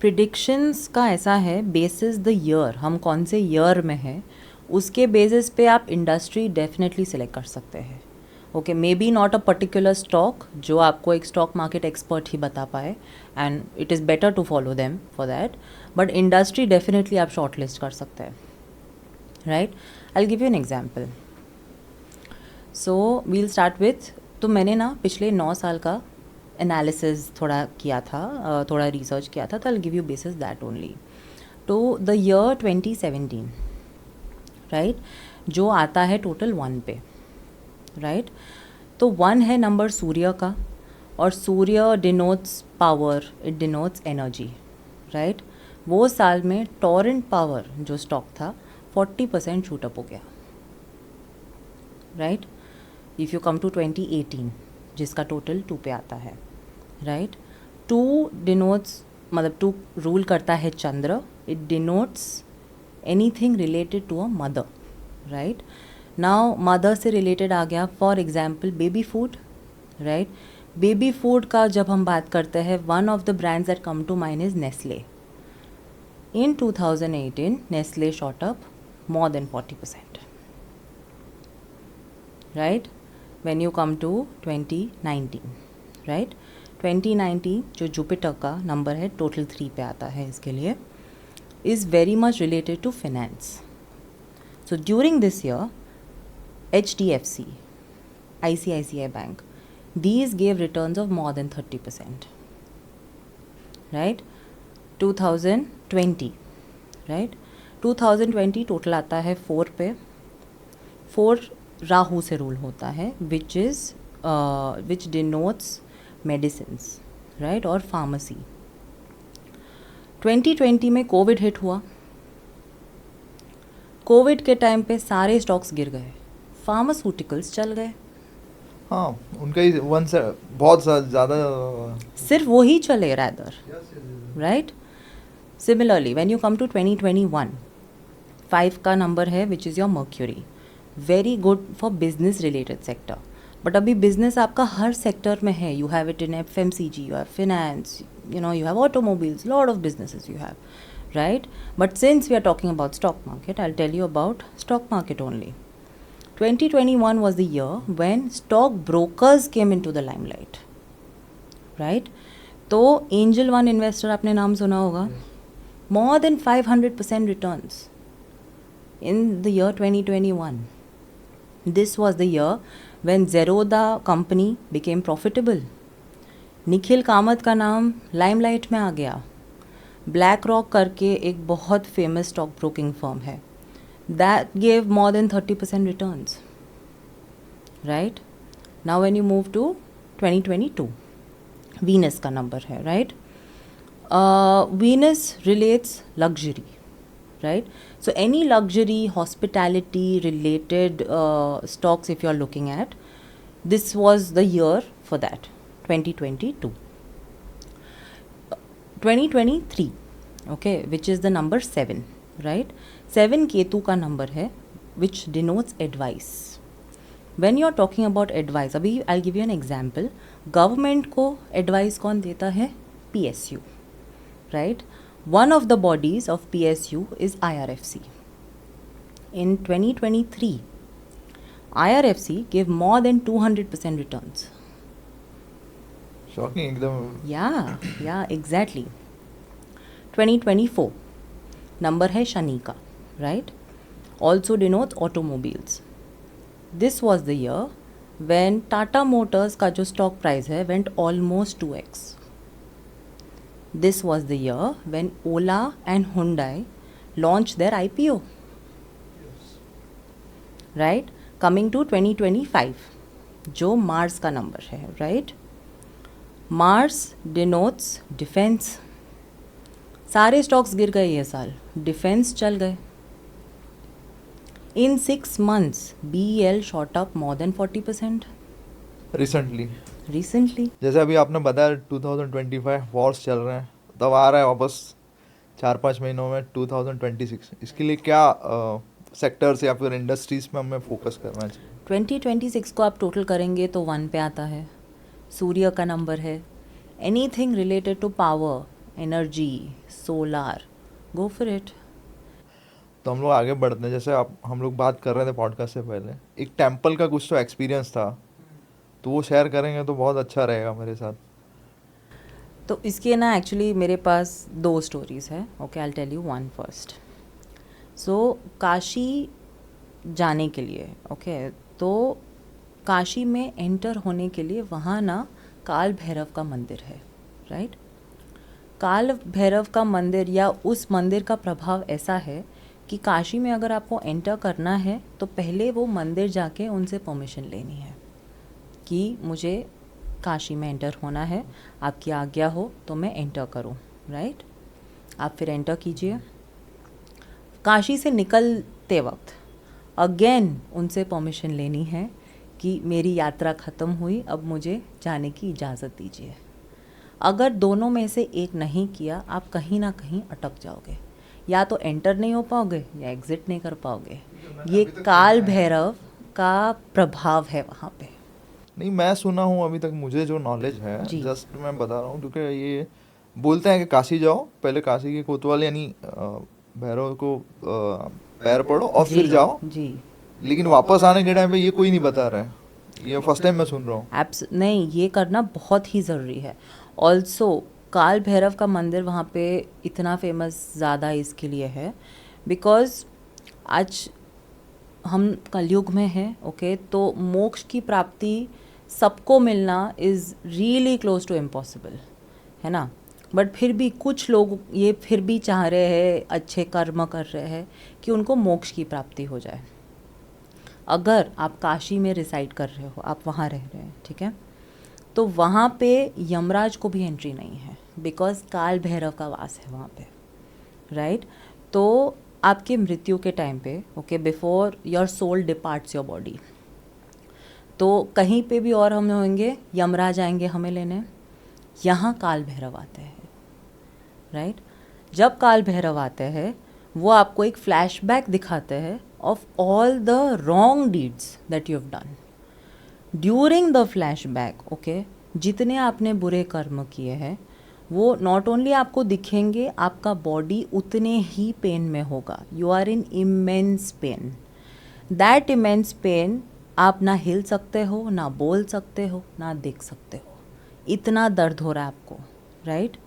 प्रिडिक्शंस का ऐसा है, बेसिस द ईयर, हम कौन से ईयर में हैं उसके बेसिस पे आप इंडस्ट्री डेफिनेटली सिलेक्ट कर सकते हैं. Okay, maybe not a particular stock जो आपको एक स्टॉक मार्केट एक्सपर्ट ही बता पाए, and it is better to follow them for that, but industry definitely आप शॉर्ट लिस्ट कर सकते हैं, right? I will give you an example. So we'll start with, तो मैंने ना पिछले 9 साल का एनालिसिस थोड़ा किया था, थोड़ा रिसर्च किया था, तो आई give you basis that only. तो द ईयर 2017, राइट, जो आता है टोटल 1 पे, राइट? तो 1 है नंबर सूर्य का, और Surya denotes power, it denotes energy, right? वो साल में टॉरेंट पावर जो स्टॉक था 40% शूटअप हो गया, right? If you come to 2018 जिसका टोटल 2 पे आता है, राइट? 2 डिनोट्स, मतलब 2 रूल करता है Chandra, it denotes anything related to a mother, right? Now mother से रिलेटेड आ गया for example baby food, right? Baby food का जब हम बात करते हैं, one of the brands that come to mind is Nestle. In 2018 Nestle shot up more than 40%, right? When you come to 2019, right? 2019 जो जुपिटर का नंबर है, total 3 पे आता है इसके लिए, is very much related to finance. So during this year, HDFC, ICICI Bank, these gave returns of more than 30%, right. 2020, right. 2020 total आता है 4 पे. 4 राहु से रूल होता है, विच डिनोट्स मेडिसिन्स, राइट, और फार्मेसी. 2020 में कोविड हिट हुआ. कोविड के टाइम पे सारे स्टॉक्स गिर गए, फार्मास्यूटिकल्स चल गए. हाँ, उनका ही वन से बहुत ज़्यादा. सिर्फ वही चले rather, right. Similarly when you come to 2021, 5 का नंबर है which is your Mercury. Very good for business related sector. But अभी बिजनेस आपका हर सेक्टर में है. You have it in FMCG, you have finance, you have automobiles, lot of businesses you have, right? But since we are talking about stock market, I'll tell you about stock market only. 2021 was the year when stock brokers came into the limelight, right? तो angel one investor आपने नाम सुना होगा. More than 500% returns in the year 2021. This was the year when Zerodha company became profitable. Nikhil Kamat का नाम limelight में आ गया. Black rock करके एक बहुत फेमस स्टॉक ब्रोकिंग फर्म है, that gave more than 30% returns, right. Now when you move to 2022, Venus का number है, right. Venus relates luxury, right. So any luxury hospitality related stocks if you are looking at, this was the year for that. 2022. 2023, okay, which is the number 7, right. 7 Ketu का number है, which denotes advice. When you are talking about advice, अभी I'll give you an example. Government को advice कौन देता है? PSU, right. One of the bodies of PSU is IRFC. In 2023, IRFC gave more than 200% returns. Shocking एकदम. Yeah exactly. 2024 number है शनि का, right. Also denotes automobiles. This was the year when Tata motors का जो stock price है went almost 2x. This was the year when Ola and Hyundai launch their IPO, right. Coming to 2025, जो Mars का number है, right. Mars denotes defence. सारे stocks गिर गए ये साल, डिफेंस चल गए. In 6 months BEL shot up more than 40% recently. जैसे अभी आपने बताया 2025 वॉर्स चल रहे हैं, तब आ रहा है वापस 4-5 महीनों में 2026. इसके लिए क्या सेक्टर्स या फिर इंडस्ट्रीज में हमें फोकस करना चाहिए? 2026 को आप टोटल करेंगे तो 1 पे आता है. सूर्य का नंबर है. Anything related to power, energy, solar, go for it. तो हम लोग आगे बढ़ते हैं. जैसे हम लोग बात कर रहे थे पॉडकास्ट से पहले, एक टेम्पल का कुछ तो एक्सपीरियंस था, तो वो शेयर करेंगे तो बहुत अच्छा रहेगा मेरे साथ. तो इसके ना एक्चुअली मेरे पास 2 स्टोरीज़ है. Okay, I will tell you one first. So Kashi जाने के लिए, ओके, तो काशी में एंटर होने के लिए वहाँ ना काल भैरव का मंदिर है, राइट. काल भैरव का मंदिर या उस मंदिर का प्रभाव ऐसा है कि काशी में अगर आपको एंटर करना है तो पहले वो मंदिर जाके उनसे परमिशन लेनी है कि मुझे काशी में एंटर होना है, आपकी आज्ञा हो तो मैं एंटर करूं, राइट. आप फिर एंटर कीजिए. काशी से निकलते वक्त अगेन उनसे परमिशन लेनी है कि मेरी यात्रा ख़त्म हुई, अब मुझे जाने की इजाज़त दीजिए. अगर दोनों में से एक नहीं किया, आप कहीं ना कहीं अटक जाओगे. या तो एंटर नहीं हो पाओगे या एग्ज़िट नहीं कर पाओगे. ये काल भैरव का प्रभाव है वहाँ पे. नहीं, मैं सुना हूँ अभी तक, मुझे जो नॉलेज है जस्ट मैं बता रहा हूँ, क्योंकि ये बोलते हैं कि काशी जाओ, पहले काशी के कोतवाल यानी भैरव को पैर पड़ो और फिर जाओ जी. लेकिन वापस आने के टाइम पे ये कोई नहीं बता रहा है. ये फर्स्ट टाइम मैं सुन रहा हूँ. नहीं, ये करना बहुत ही ज़रूरी है. ऑल्सो काल भैरव का मंदिर वहाँ पे इतना फेमस ज़्यादा इसके लिए है बिकॉज़ आज हम कलयुग में हैं, ओके, तो मोक्ष की प्राप्ति सबको मिलना is really close to impossible, है ना. बट फिर भी कुछ लोग ये फिर भी चाह रहे हैं, अच्छे कर्म कर रहे हैं कि उनको मोक्ष की प्राप्ति हो जाए। अगर आप काशी में रिसाइड कर रहे हो, आप वहाँ रह रहे हैं, ठीक है, तो वहाँ पे यमराज को भी एंट्री नहीं है, बिकॉज काल भैरव का वास है वहाँ पे, राइट। तो आपके मृत्यु के टाइम पे, okay, before your soul departs your body, तो कहीं पे भी और हम होंगे, यमराज आएंगे हमें लेने, यहाँ काल भैरव आते हैं, राइट। जब काल भैरव आते हैं वो आपको एक फ्लैशबैक दिखाते हैं of all the wrong deeds that you have done during the flashback, okay. जितने आपने बुरे कर्म किए हैं वो नॉट ओनली आपको दिखेंगे, आपका बॉडी उतने ही पेन में होगा। You are in immense pain. That immense pain, आप ना हिल सकते हो, ना बोल सकते हो, ना देख सकते हो, इतना दर्द हो रहा है आपको, राइट।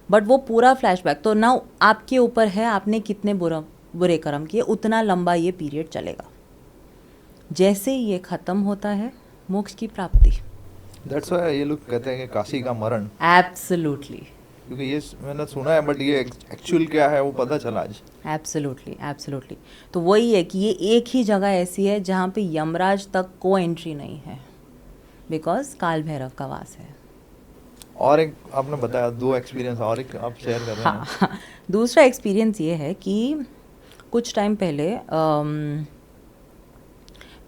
बट वो पूरा फ्लैशबैक तो ना आपके ऊपर है, आपने कितने बुरे कर्म किए, उतना लंबा ये पीरियड चलेगा। जैसे ये ख़त्म होता है, मोक्ष की प्राप्ति। दैट्स व्हाई ये लोग कहते हैं कि काशी का मरण, एब्सोल्युटली, क्योंकि ये मैंने सुना है, बट ये एक्चुअल क्या है वो पता चला आज। Absolutely, absolutely. तो वही है कि ये एक ही जगह ऐसी है जहाँ पे यमराज तक को एंट्री नहीं है, बिकॉज काल भैरव का वास है। और एक आपने बताया 2 एक्सपीरियंस और एक आप शेयर कर रहे हैं। हाँ, दूसरा एक्सपीरियंस ये है कि कुछ टाइम पहले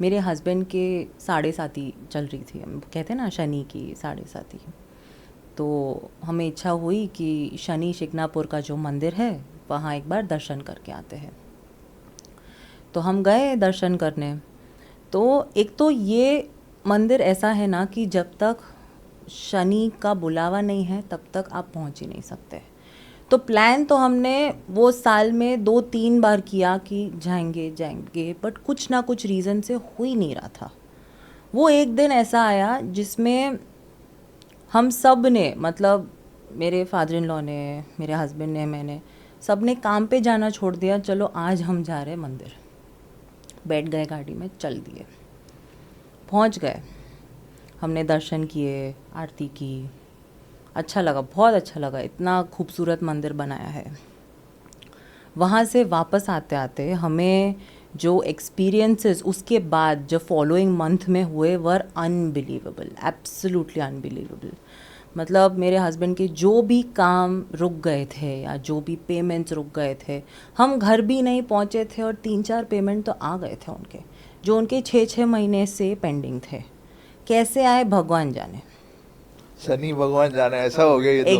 मेरे हस्बैंड के साढ़े साथी चल रही थी, हम कहते हैं ना शनि की साढ़े साथी। तो हमें इच्छा हुई कि शनि शिग्नापुर का जो मंदिर है वहाँ एक बार दर्शन करके आते हैं। तो हम गए दर्शन करने। तो एक तो ये मंदिर ऐसा है ना कि जब तक शनि का बुलावा नहीं है तब तक आप पहुंच ही नहीं सकते। तो प्लान तो हमने वो साल में 2-3 बार किया कि जाएंगे जाएंगे, बट कुछ ना कुछ रीज़न से हो ही नहीं रहा था। वो एक दिन ऐसा आया जिसमें हम सब ने, मतलब मेरे फादर इन लॉ ने, मेरे हस्बैंड ने, मैंने, सब ने काम पे जाना छोड़ दिया। चलो आज हम जा रहे हैं मंदिर। बैठ गए गाड़ी में, चल दिए, पहुंच गए। हमने दर्शन किए, आरती की, अच्छा लगा, बहुत अच्छा लगा, इतना खूबसूरत मंदिर बनाया है। वहाँ से वापस आते आते हमें जो एक्सपीरियंसेस उसके बाद जो फॉलोइंग मंथ में हुए वर अनबिलीवेबल, एब्सोल्युटली अनबिलीवेबल। मतलब मेरे हस्बैंड के जो भी काम रुक गए थे या जो भी पेमेंट्स रुक गए थे, हम घर भी नहीं पहुँचे थे और 3-4 पेमेंट तो आ गए थे उनके, जो उनके 6-6 महीने से पेंडिंग थे। कैसे आए भगवान जाने, शनि भगवान जाने, ऐसा हो गया ये तो।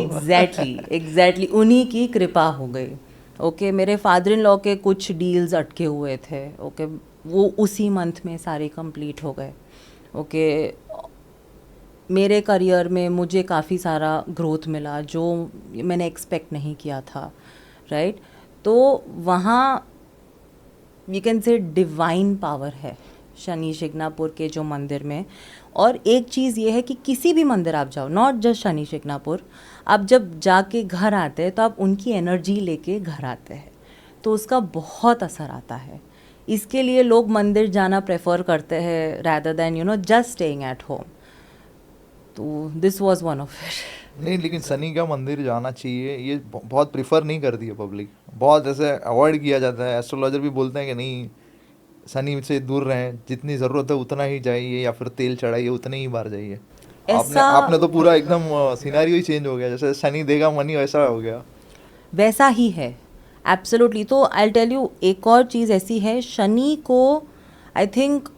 एग्जैक्टली उन्हीं की कृपा हो गई। ओके, मेरे फादर इन लॉ के कुछ डील्स अटके हुए थे, ओके, वो उसी मंथ में सारे कंप्लीट हो गए। ओके, मेरे करियर में मुझे काफ़ी सारा ग्रोथ मिला जो मैंने एक्सपेक्ट नहीं किया था, राइट। तो वहाँ we can say divine power है शनि शिग्नापुर के जो मंदिर में। और एक चीज़ ये है कि किसी भी मंदिर आप जाओ, नॉट जस्ट शनि शिग्नापुर, आप जब जाके घर आते हैं तो आप उनकी एनर्जी लेके घर आते हैं, तो उसका बहुत असर आता है। इसके लिए लोग मंदिर जाना प्रेफर करते हैं rather than just staying at home. तो this was one of it. नहीं, लेकिन शनि का मंदिर जाना चाहिए, ये बहुत प्रिफर नहीं करती है पब्लिक, बहुत ऐसे अवॉइड किया जाता है। एस्ट्रोलॉजर भी बोलते हैं कि नहीं, शनि से दूर रहें, जितनी ज़रूरत है उतना ही जाइए, या फिर तेल चढ़ाइए उतने ही बार जाइए। आपने तो पूरा एकदम सिनेरियो ही चेंज हो गया, जैसे शनि देगा मनी वैसा हो गया। वैसा ही है, एब्सोल्युटली। तो आई टेल यू, एक और चीज़ ऐसी है, शनि को आई थिंक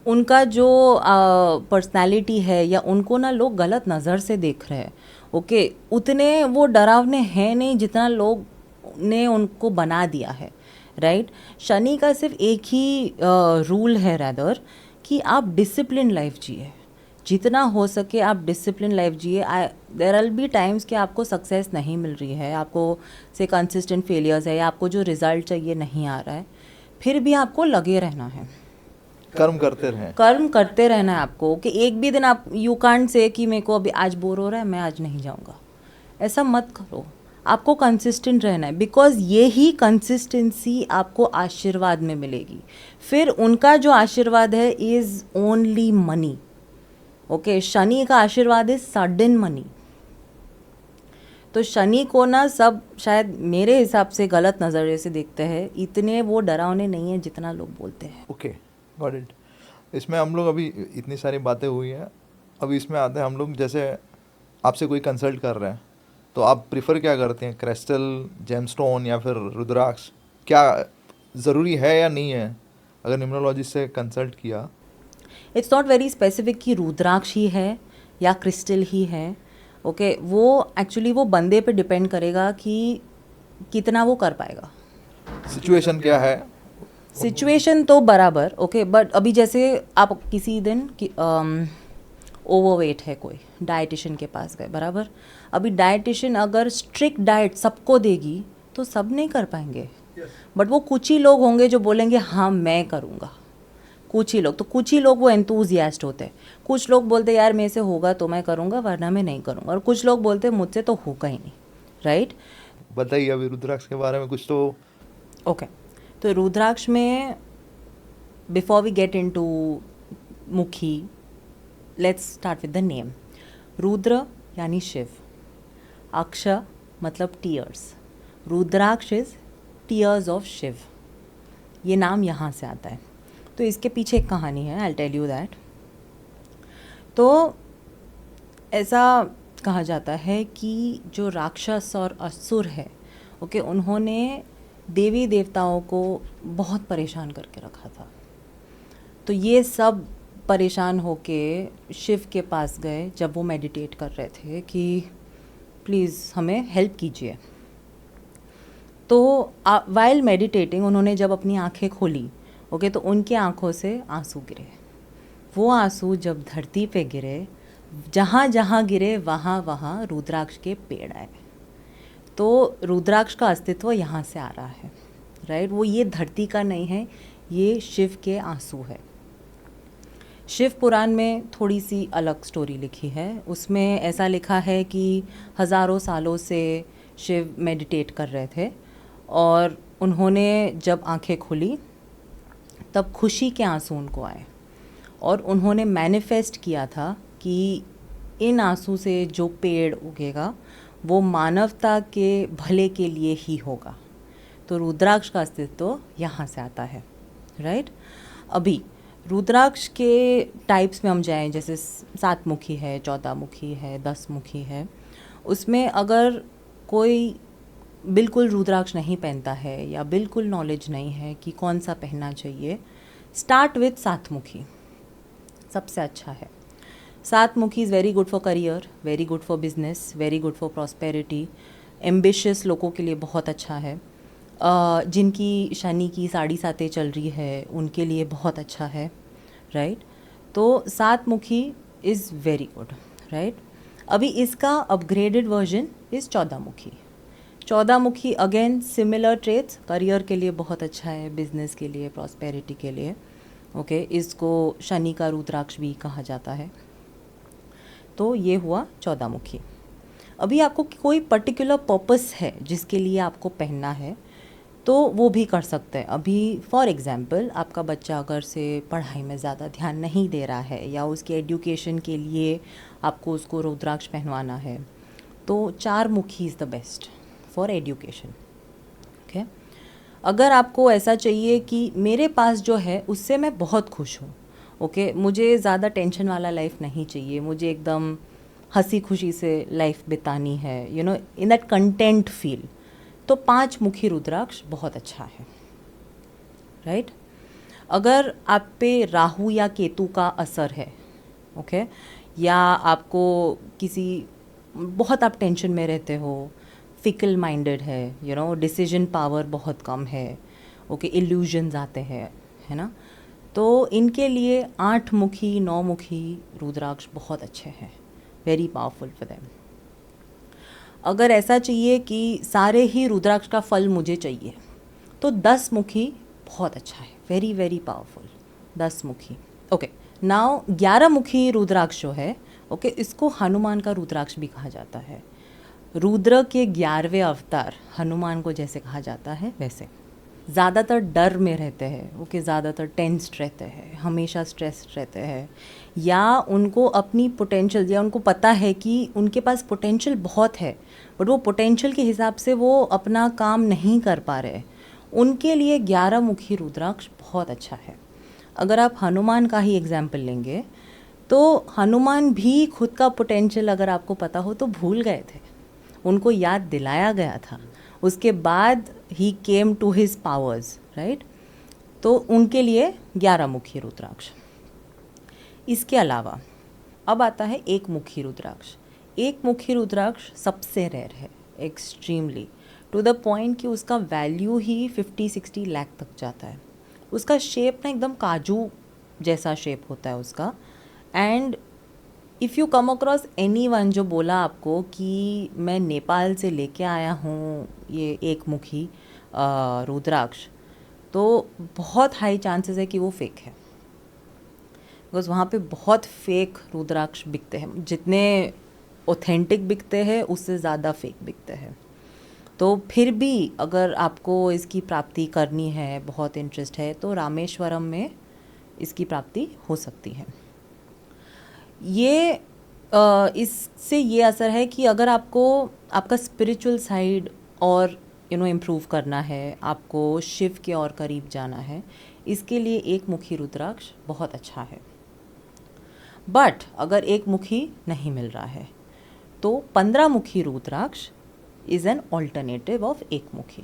उनका जो पर्सनालिटी है या उनको ना लोग गलत नज़र से देख रहे हैं। ओके, उतने वो डरावने हैं नहीं जितना लोग ने उनको बना दिया है, राइट। शनि का सिर्फ एक ही रूल है रैदर कि आप डिसिप्लिन लाइफ जिए, जितना हो सके आप डिसिप्लिन लाइफ जिए। देयर विल बी टाइम्स कि आपको सक्सेस नहीं मिल रही है, आपको से कंसिस्टेंट फेलियर्स है, या आपको जो रिजल्ट चाहिए नहीं आ रहा है, फिर भी आपको लगे रहना है, कर्म करते रहना है आपको। कि एक भी दिन आप यू कांट से कि मेरे को अभी आज बोर हो रहा है, मैं आज नहीं जाऊंगा, ऐसा मत करो। आपको कंसिस्टेंट रहना है, बिकॉज ये ही कंसिस्टेंसी आपको आशीर्वाद में मिलेगी। फिर उनका जो आशीर्वाद है is only money. Okay, Shani का आशीर्वाद इज सडन मनी। तो शनि को ना सब शायद मेरे हिसाब से गलत नज़रिए से देखते हैं, इतने वो डरावने नहीं है जितना लोग बोलते हैं। Okay, got it. इसमें हम लोग अभी इतनी सारी बातें हुई हैं, अभी इसमें आते हैं हम लोग, जैसे आपसे कोई कंसल्ट कर रहे हैं तो आप प्रिफर क्या करते हैं, क्रिस्टल, जेमस्टोन या फिर रुद्राक्ष? क्या ज़रूरी है या नहीं है अगर न्यूमरोलॉजिस्ट से कंसल्ट किया? इट्स नॉट वेरी स्पेसिफिक कि रुद्राक्ष ही है या क्रिस्टल ही है। ओके वो एक्चुअली वो बंदे पे डिपेंड करेगा कि कितना वो कर पाएगा, सिचुएशन क्या है। सिचुएशन तो बराबर। ओके बट अभी जैसे आप किसी दिन ओवरवेट है कोई, डाइटिशियन के पास गए, बराबर। अभी डाइटिशियन अगर स्ट्रिक्ट डाइट सबको देगी तो सब नहीं कर पाएंगे, बट वो कुछ ही लोग होंगे जो बोलेंगे हाँ मैं करूँगा। कुछ ही लोग, तो कुछ ही लोग वो एंथुजियास्ट होते हैं। कुछ लोग बोलते यार मेरे से होगा तो मैं करूँगा वरना मैं नहीं करूँगा, और कुछ लोग बोलते मुझसे तो होगा ही नहीं, राइट। बताइए अभी रुद्राक्ष के बारे में कुछ तो। ओके तो रुद्राक्ष में before we get into mukhi, let's start with the name. Rudra यानी शिव, अक्ष मतलब tears, rudraksha is tears of Shiva, ये नाम यहाँ से आता है। तो इसके पीछे एक कहानी है, आई टेल यू दैट। तो ऐसा कहा जाता है कि जो राक्षस और असुर है, ओके, उन्होंने देवी देवताओं को बहुत परेशान करके रखा था। तो ये सब परेशान होके शिव के पास गए जब वो मेडिटेट कर रहे थे कि प्लीज़ हमें हेल्प कीजिए। तो वाइल मेडिटेटिंग उन्होंने जब अपनी आंखें खोली, ओके, तो उनकी आंखों से आंसू गिरे। वो आंसू जब धरती पे गिरे, जहाँ जहाँ गिरे वहाँ वहाँ रुद्राक्ष के पेड़ आए। तो रुद्राक्ष का अस्तित्व यहाँ से आ रहा है, राइट। वो ये धरती का नहीं है, ये शिव के आंसू है। शिव पुराण में थोड़ी सी अलग स्टोरी लिखी है। उसमें ऐसा लिखा है कि हज़ारों सालों से शिव मेडिटेट कर रहे थे और उन्होंने जब आंखें खुली तब खुशी के आंसू उनको आए, और उन्होंने मैनिफेस्ट किया था कि इन आंसू से जो पेड़ उगेगा वो मानवता के भले के लिए ही होगा। तो रुद्राक्ष का अस्तित्व यहाँ से आता है, राइट। अभी रुद्राक्ष के टाइप्स में हम जाएं, जैसे 7 मुखी है, 14 मुखी है, 10 मुखी है। उसमें अगर कोई बिल्कुल रुद्राक्ष नहीं पहनता है या बिल्कुल नॉलेज नहीं है कि कौन सा पहनना चाहिए, स्टार्ट विथ 7 मुखी, सबसे अच्छा है। 7 मुखी is very good for career, very good for business, very good for prosperity. Ambitious लोगों के लिए बहुत अच्छा है। जिनकी शनि की 7.5 चल रही है उनके लिए बहुत अच्छा है, राइट। तो 7 मुखी इज़ वेरी गुड, राइट। अभी इसका अपग्रेडेड वर्जन इज़ 14 मुखी। 14 मुखी अगेन सिमिलर ट्रेट्स, करियर के लिए बहुत अच्छा है, बिजनेस के लिए, प्रॉस्पेरिटी के लिए, ओके। इसको शनि का रुद्राक्ष भी कहा जाता है। तो ये हुआ 14 मुखी। अभी आपको कोई पर्टिकुलर पर्पस है जिसके लिए आपको पहनना है तो वो भी कर सकते हैं। अभी फॉर एग्ज़ाम्पल आपका बच्चा अगर से पढ़ाई में ज़्यादा ध्यान नहीं दे रहा है या उसकी एजुकेशन के लिए आपको उसको रुद्राक्ष पहनवाना है, तो 4 मुखी is the best for education, okay. अगर आपको ऐसा चाहिए कि मेरे पास जो है उससे मैं बहुत खुश हूँ, ओके, मुझे ज़्यादा टेंशन वाला लाइफ नहीं चाहिए, मुझे एकदम हंसी खुशी से लाइफ बितानी है, you know, in that content feel, तो 5 मुखी रुद्राक्ष बहुत अच्छा है, राइट। अगर आप पे राहु या केतु का असर है, ओके, या आपको किसी बहुत आप टेंशन में रहते हो, फिकल माइंडेड है, यू नो, डिसीजन पावर बहुत कम है, ओके, इल्यूजन्स आते हैं, है ना, तो इनके लिए 8 मुखी 9 मुखी रुद्राक्ष बहुत अच्छे हैं, वेरी पावरफुल फॉर देम। अगर ऐसा चाहिए कि सारे ही रुद्राक्ष का फल मुझे चाहिए तो 10 मुखी बहुत अच्छा है, वेरी वेरी पावरफुल 10 मुखी, ओके। नाउ 11 मुखी रुद्राक्ष जो है, ओके, इसको हनुमान का रुद्राक्ष भी कहा जाता है। रुद्र के 11वें अवतार हनुमान को जैसे कहा जाता है वैसे, ज़्यादातर डर में रहते हैं, ओके, ज़्यादातर टेंस्ड रहते हैं, हमेशा स्ट्रेस्ड रहते हैं, या उनको अपनी पोटेंशियल, या उनको पता है कि उनके पास पोटेंशियल बहुत है बट वो पोटेंशियल के हिसाब से वो अपना काम नहीं कर पा रहे, उनके लिए 11 मुखी रुद्राक्ष बहुत अच्छा है। अगर आप हनुमान का ही एग्जाम्पल लेंगे तो हनुमान भी खुद का पोटेंशियल अगर आपको पता हो तो भूल गए थे, उनको याद दिलाया गया था, उसके बाद ही came to his powers, right. तो उनके लिए 11 मुखी रुद्राक्ष। इसके अलावा अब आता है एक मुखी रुद्राक्ष। एक मुखी रुद्राक्ष सबसे रेयर है, एक्सट्रीमली, टू द पॉइंट कि उसका वैल्यू ही 50-60 लाख तक जाता है। उसका शेप ना एकदम काजू जैसा शेप होता है उसका। And if you come across any one जो बोला आपको कि मैं नेपाल से लेके आया हूँ ये एक मुखी रुद्राक्ष, तो बहुत हाई चांसेस है कि वो फेक है, बिकॉज वहाँ पे बहुत फेक रुद्राक्ष बिकते हैं, जितने ऑथेंटिक बिकते हैं उससे ज़्यादा फेक बिकते हैं। तो फिर भी अगर आपको इसकी प्राप्ति करनी है, बहुत इंटरेस्ट है, तो रामेश्वरम में इसकी प्राप्ति हो सकती है। ये इससे ये असर है कि अगर आपको आपका स्पिरिचुअल साइड और इम्प्रूव करना है, आपको शिव के और करीब जाना है, इसके लिए एक मुखी रुद्राक्ष बहुत अच्छा है। बट अगर एक मुखी नहीं मिल रहा है तो 15 मुखी रुद्राक्ष इज़ एन ऑल्टरनेटिव ऑफ एक मुखी,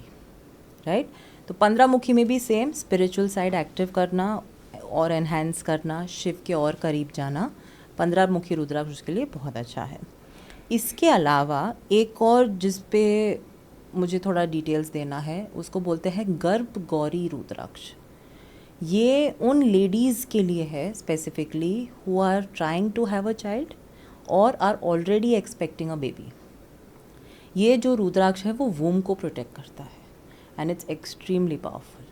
राइट। तो 15 मुखी में भी सेम स्पिरिचुअल साइड एक्टिव करना और एनहांस करना, शिव के और करीब जाना, 15 मुखी रुद्राक्ष उसके लिए बहुत अच्छा है। इसके अलावा एक और जिस पे मुझे थोड़ा डिटेल्स देना है, उसको बोलते हैं गर्भ गौरी रुद्राक्ष। ये उन लेडीज़ के लिए है specifically who are trying to have a child और are already expecting a baby. ये जो रुद्राक्ष है वो वूम को प्रोटेक्ट करता है and it's extremely powerful.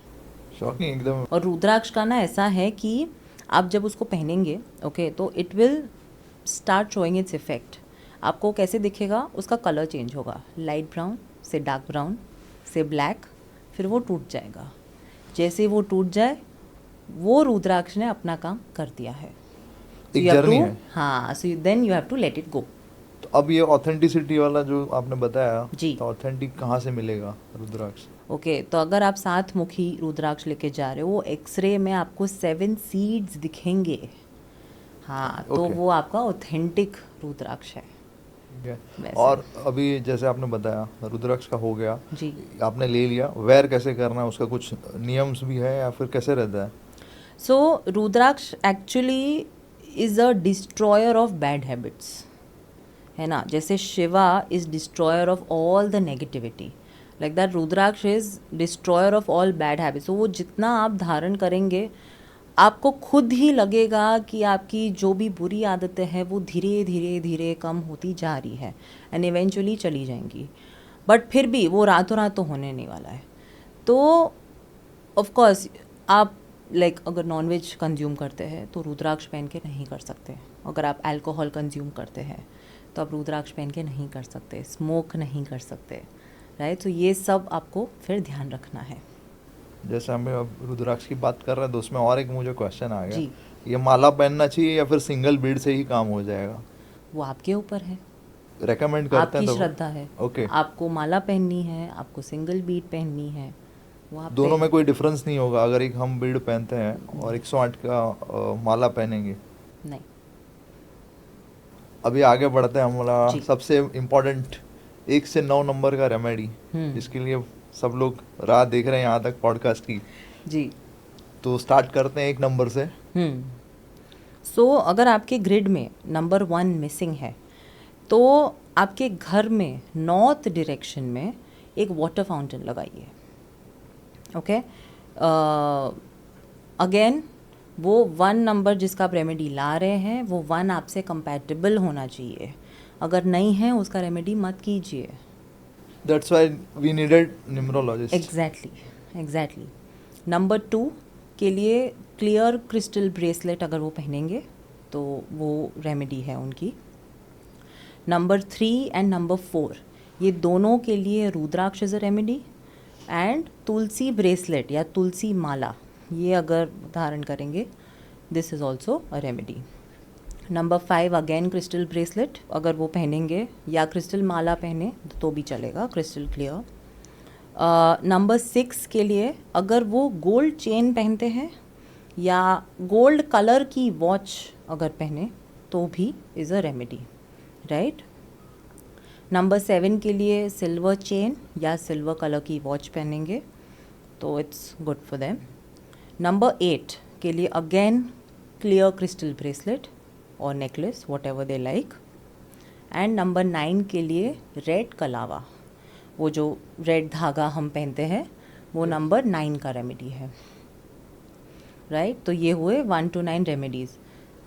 Shocking एकदम। और रुद्राक्ष का ना ऐसा है कि आप जब उसको पहनेंगे, ओके, तो it will start showing its effect. आपको कैसे दिखेगा, उसका कलर चेंज होगा, लाइट ब्राउन से डार्क ब्राउन से ब्लैक, फिर वो टूट जाएगा। जैसे वो टूट जाए वो रुद्राक्ष ने अपना काम कर दिया है। एक जर्नी है। हाँ, so then you have to let it go. तो अब ये ऑथेंटिसिटी वाला जो आपने बताया जी, तो ऑथेंटिक कहाँ से मिलेगा रुद्राक्ष? ओके, तो अगर आप 7 मुखी रुद्राक्ष लेके जा रहे हो, वो एक्सरे में आपको 7 सीड्स दिखेंगे, हाँ, तो Okay. वो आपका ऑथेंटिक रुद्राक्ष है। ठीक है। वैसे। और अभी जैसे आपने बताया रुद्राक्ष का हो गया, जी, आपने ले लिया, वेयर कैसे करना है, उसका कुछ नियम्स भी है या फिर कैसे रहता है? So rudraksha actually is a destroyer of bad habits, है ना। जैसे Shiva is destroyer of all the negativity, like that rudraksha is destroyer of all bad habits. तो वो जितना आप धारण करेंगे आपको खुद ही लगेगा कि आपकी जो भी बुरी आदतें हैं वो धीरे धीरे धीरे कम होती जा रही है एंड इवेंचुअली चली जाएंगी। बट फिर भी वो रातों रात तो होने नहीं वाला है। तो ऑफ कोर्स आप अगर नॉनवेज कंज्यूम करते हैं तो रुद्राक्ष पहन के नहीं कर सकते। अगर आप अल्कोहल कंज्यूम करते हैं तो आप रुद्राक्ष पहन के नहीं कर सकते, स्मोक नहीं कर सकते, राइट। तो ये सब आपको फिर ध्यान रखना है। जैसे हमें अब रुद्राक्ष की बात कर रहे हैं तो उसमें और एक मुझे क्वेश्चन आ गया, जी, ये माला पहनना चाहिए या फिर सिंगल बीड से ही काम हो जाएगा? वो आपके ऊपर है, रेकमेंड करते आपकी हैं तो श्रद्धा है। ओके। आपको माला पहननी है, आपको सिंगल बीड पहननी है, वो आप दोनों में कोई डिफरेंस नहीं होगा अगर एक हम बीड पहनते हैं और 108 का माला पहनेंगे? नहीं। अभी आगे बढ़ते हैं, हमारा जी। सबसे इम्पोर्टेंट 1 से 9 नंबर का रेमेडी, जिसके लिए सब लोग राह देख रहे हैं यहाँ तक पॉडकास्ट की। जी, तो स्टार्ट करते हैं 1 नंबर से। सो अगर आपके ग्रिड में नंबर 1 मिसिंग है तो आपके घर में नॉर्थ डायरेक्शन में एक वाटर फाउंटेन लगाइए, ओके। अगेन वो 1 नंबर जिसका आप रेमेडी ला रहे हैं वो 1 आपसे कंपैटिबल होना चाहिए। अगर नहीं है उसका रेमेडी मत कीजिए। That's why we needed numerologist. Exactly. Number 2 के लिए क्लियर क्रिस्टल ब्रेसलेट अगर वो पहनेंगे तो वो रेमेडी है उनकी। नंबर 3 एंड नंबर 4 ये दोनों के लिए rudraksha is a remedy. And tulsi bracelet या तुलसी माला, ये अगर धारण करेंगे, this is also a remedy. Number 5 again crystal bracelet, अगर वो पहनेंगे, या क्रिस्टल माला पहने तो भी चलेगा, क्रिस्टल क्लियर. नंबर 6 के लिए अगर वो गोल्ड चेन पहनते हैं या गोल्ड कलर की वॉच अगर पहने तो भी is a remedy, right. Number 7 के लिए सिल्वर चेन या सिल्वर कलर की वॉच पहनेंगे तो it's good for them. Number 8 के लिए अगेन क्लियर क्रिस्टल ब्रेसलेट और necklace, what ever they like. And number 9 के लिए रेड कलावा, वो जो रेड धागा हम पहनते हैं, वो नंबर 9 का रेमेडी है, राइट. तो ये हुए 1 to 9 remedies.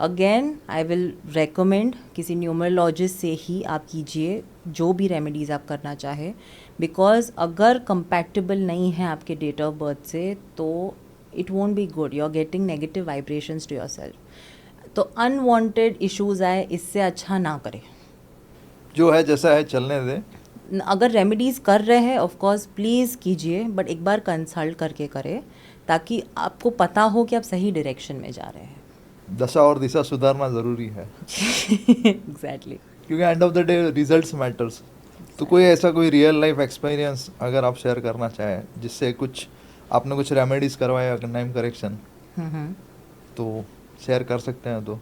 Again I will recommend किसी न्यूमरोलॉजिस्ट से ही आप कीजिए जो भी रेमेडीज़ आप करना चाहे, बिकॉज अगर कंपैटिबल नहीं है आपके डेट ऑफ बर्थ से तो it won't be good, you are getting negative vibrations to yourself. तो अनवांटेड इश्यूज आए, इससे अच्छा ना करें. जो है जैसा है चलने दें. अगर रेमेडीज़ कर रहे हैं ऑफ कोर्स प्लीज़ कीजिए, बट एक बार कंसल्ट करके करें ताकि आपको पता हो कि आप सही डायरेक्शन में जा रहे हैं. दशा और दिशा सुधारना ज़रूरी है. एग्जैक्टली. क्योंकि and of the day results matters. तो कोई ऐसा कोई रियल लाइफ एक्सपीरियंस अगर आप शेयर करना चाहें जिससे कुछ आपने कुछ रेमेडीज़ करवाया नेम करेक्शन, तो शेयर कर सकते हैं तो.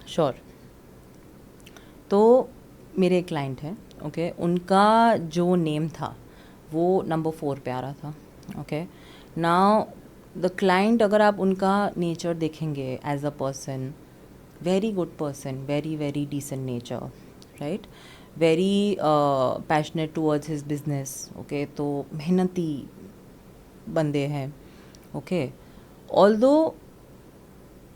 श्योर. तो मेरे एक क्लाइंट हैं, ओके, उनका जो नेम था वो नंबर 4 पे आ रहा था. ओके, नाउ द क्लाइंट, अगर आप उनका नेचर देखेंगे as a person, very good person, very very decent nature, right, very passionate towards his business. Okay, तो मेहनती बंदे हैं. ओके, ऑल्दो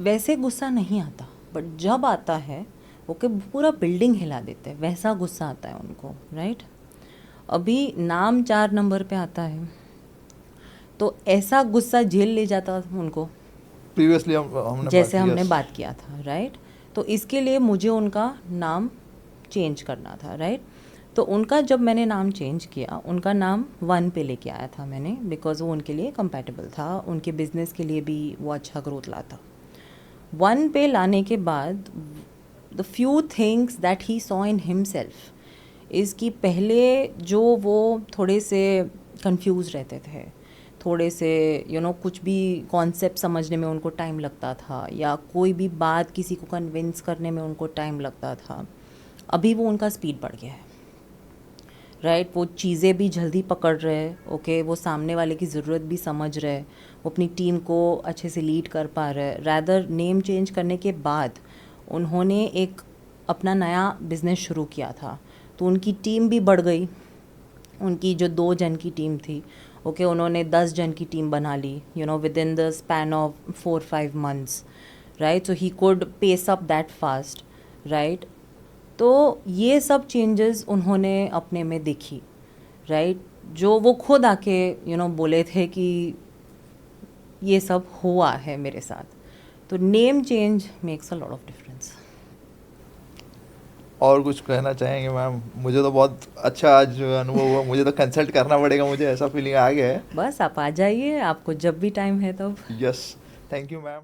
वैसे गुस्सा नहीं आता, बट जब आता है ओके पूरा बिल्डिंग हिला देते हैं, वैसा गुस्सा आता है उनको, राइट. अभी नाम 4 नंबर पे आता है तो ऐसा गुस्सा झेल ले जाता उनको, प्रीवियसली हमने जैसे हमने बात किया था, राइट. तो इसके लिए मुझे उनका नाम चेंज करना था, राइट. तो उनका जब मैंने नाम चेंज किया, उनका नाम 1 पे लेके आया था मैंने, बिकॉज वो उनके लिए कंपैटिबल था, उनके बिजनेस के लिए भी वो अच्छा ग्रोथ लाता. 1 पे लाने के बाद the few things that he saw in himself is कि पहले जो वो थोड़े से कंफ्यूज रहते थे, थोड़े से कुछ भी कॉन्सेप्ट समझने में उनको टाइम लगता था, या कोई भी बात किसी को कन्विंस करने में उनको टाइम लगता था. अभी वो उनका स्पीड बढ़ गया है, राइट. वो चीज़ें भी जल्दी पकड़ रहे, ओके, वो सामने वाले की ज़रूरत भी समझ रहे, वो अपनी टीम को अच्छे से लीड कर पा रहे. रैदर नेम चेंज करने के बाद उन्होंने एक अपना नया बिज़नेस शुरू किया था, तो उनकी टीम भी बढ़ गई. उनकी जो 2 जन की टीम थी, ओके, उन्होंने 10 जन की टीम बना ली, within the span of 4-5 months, right. So he could pace up that fast, right. तो ये सब चेंजेस उन्होंने अपने में देखी, राइट, जो वो खुद आके बोले थे कि ये सब हुआ है मेरे साथ. तो name change makes a lot of difference. और कुछ कहना चाहेंगे मैम? मुझे तो बहुत अच्छा आज अनुभव हुआ. मुझे तो कंसल्ट करना पड़ेगा, मुझे ऐसा फीलिंग आ गया है. बस आप आ जाइए, आपको जब भी टाइम है तब. Yes, thank you ma'am.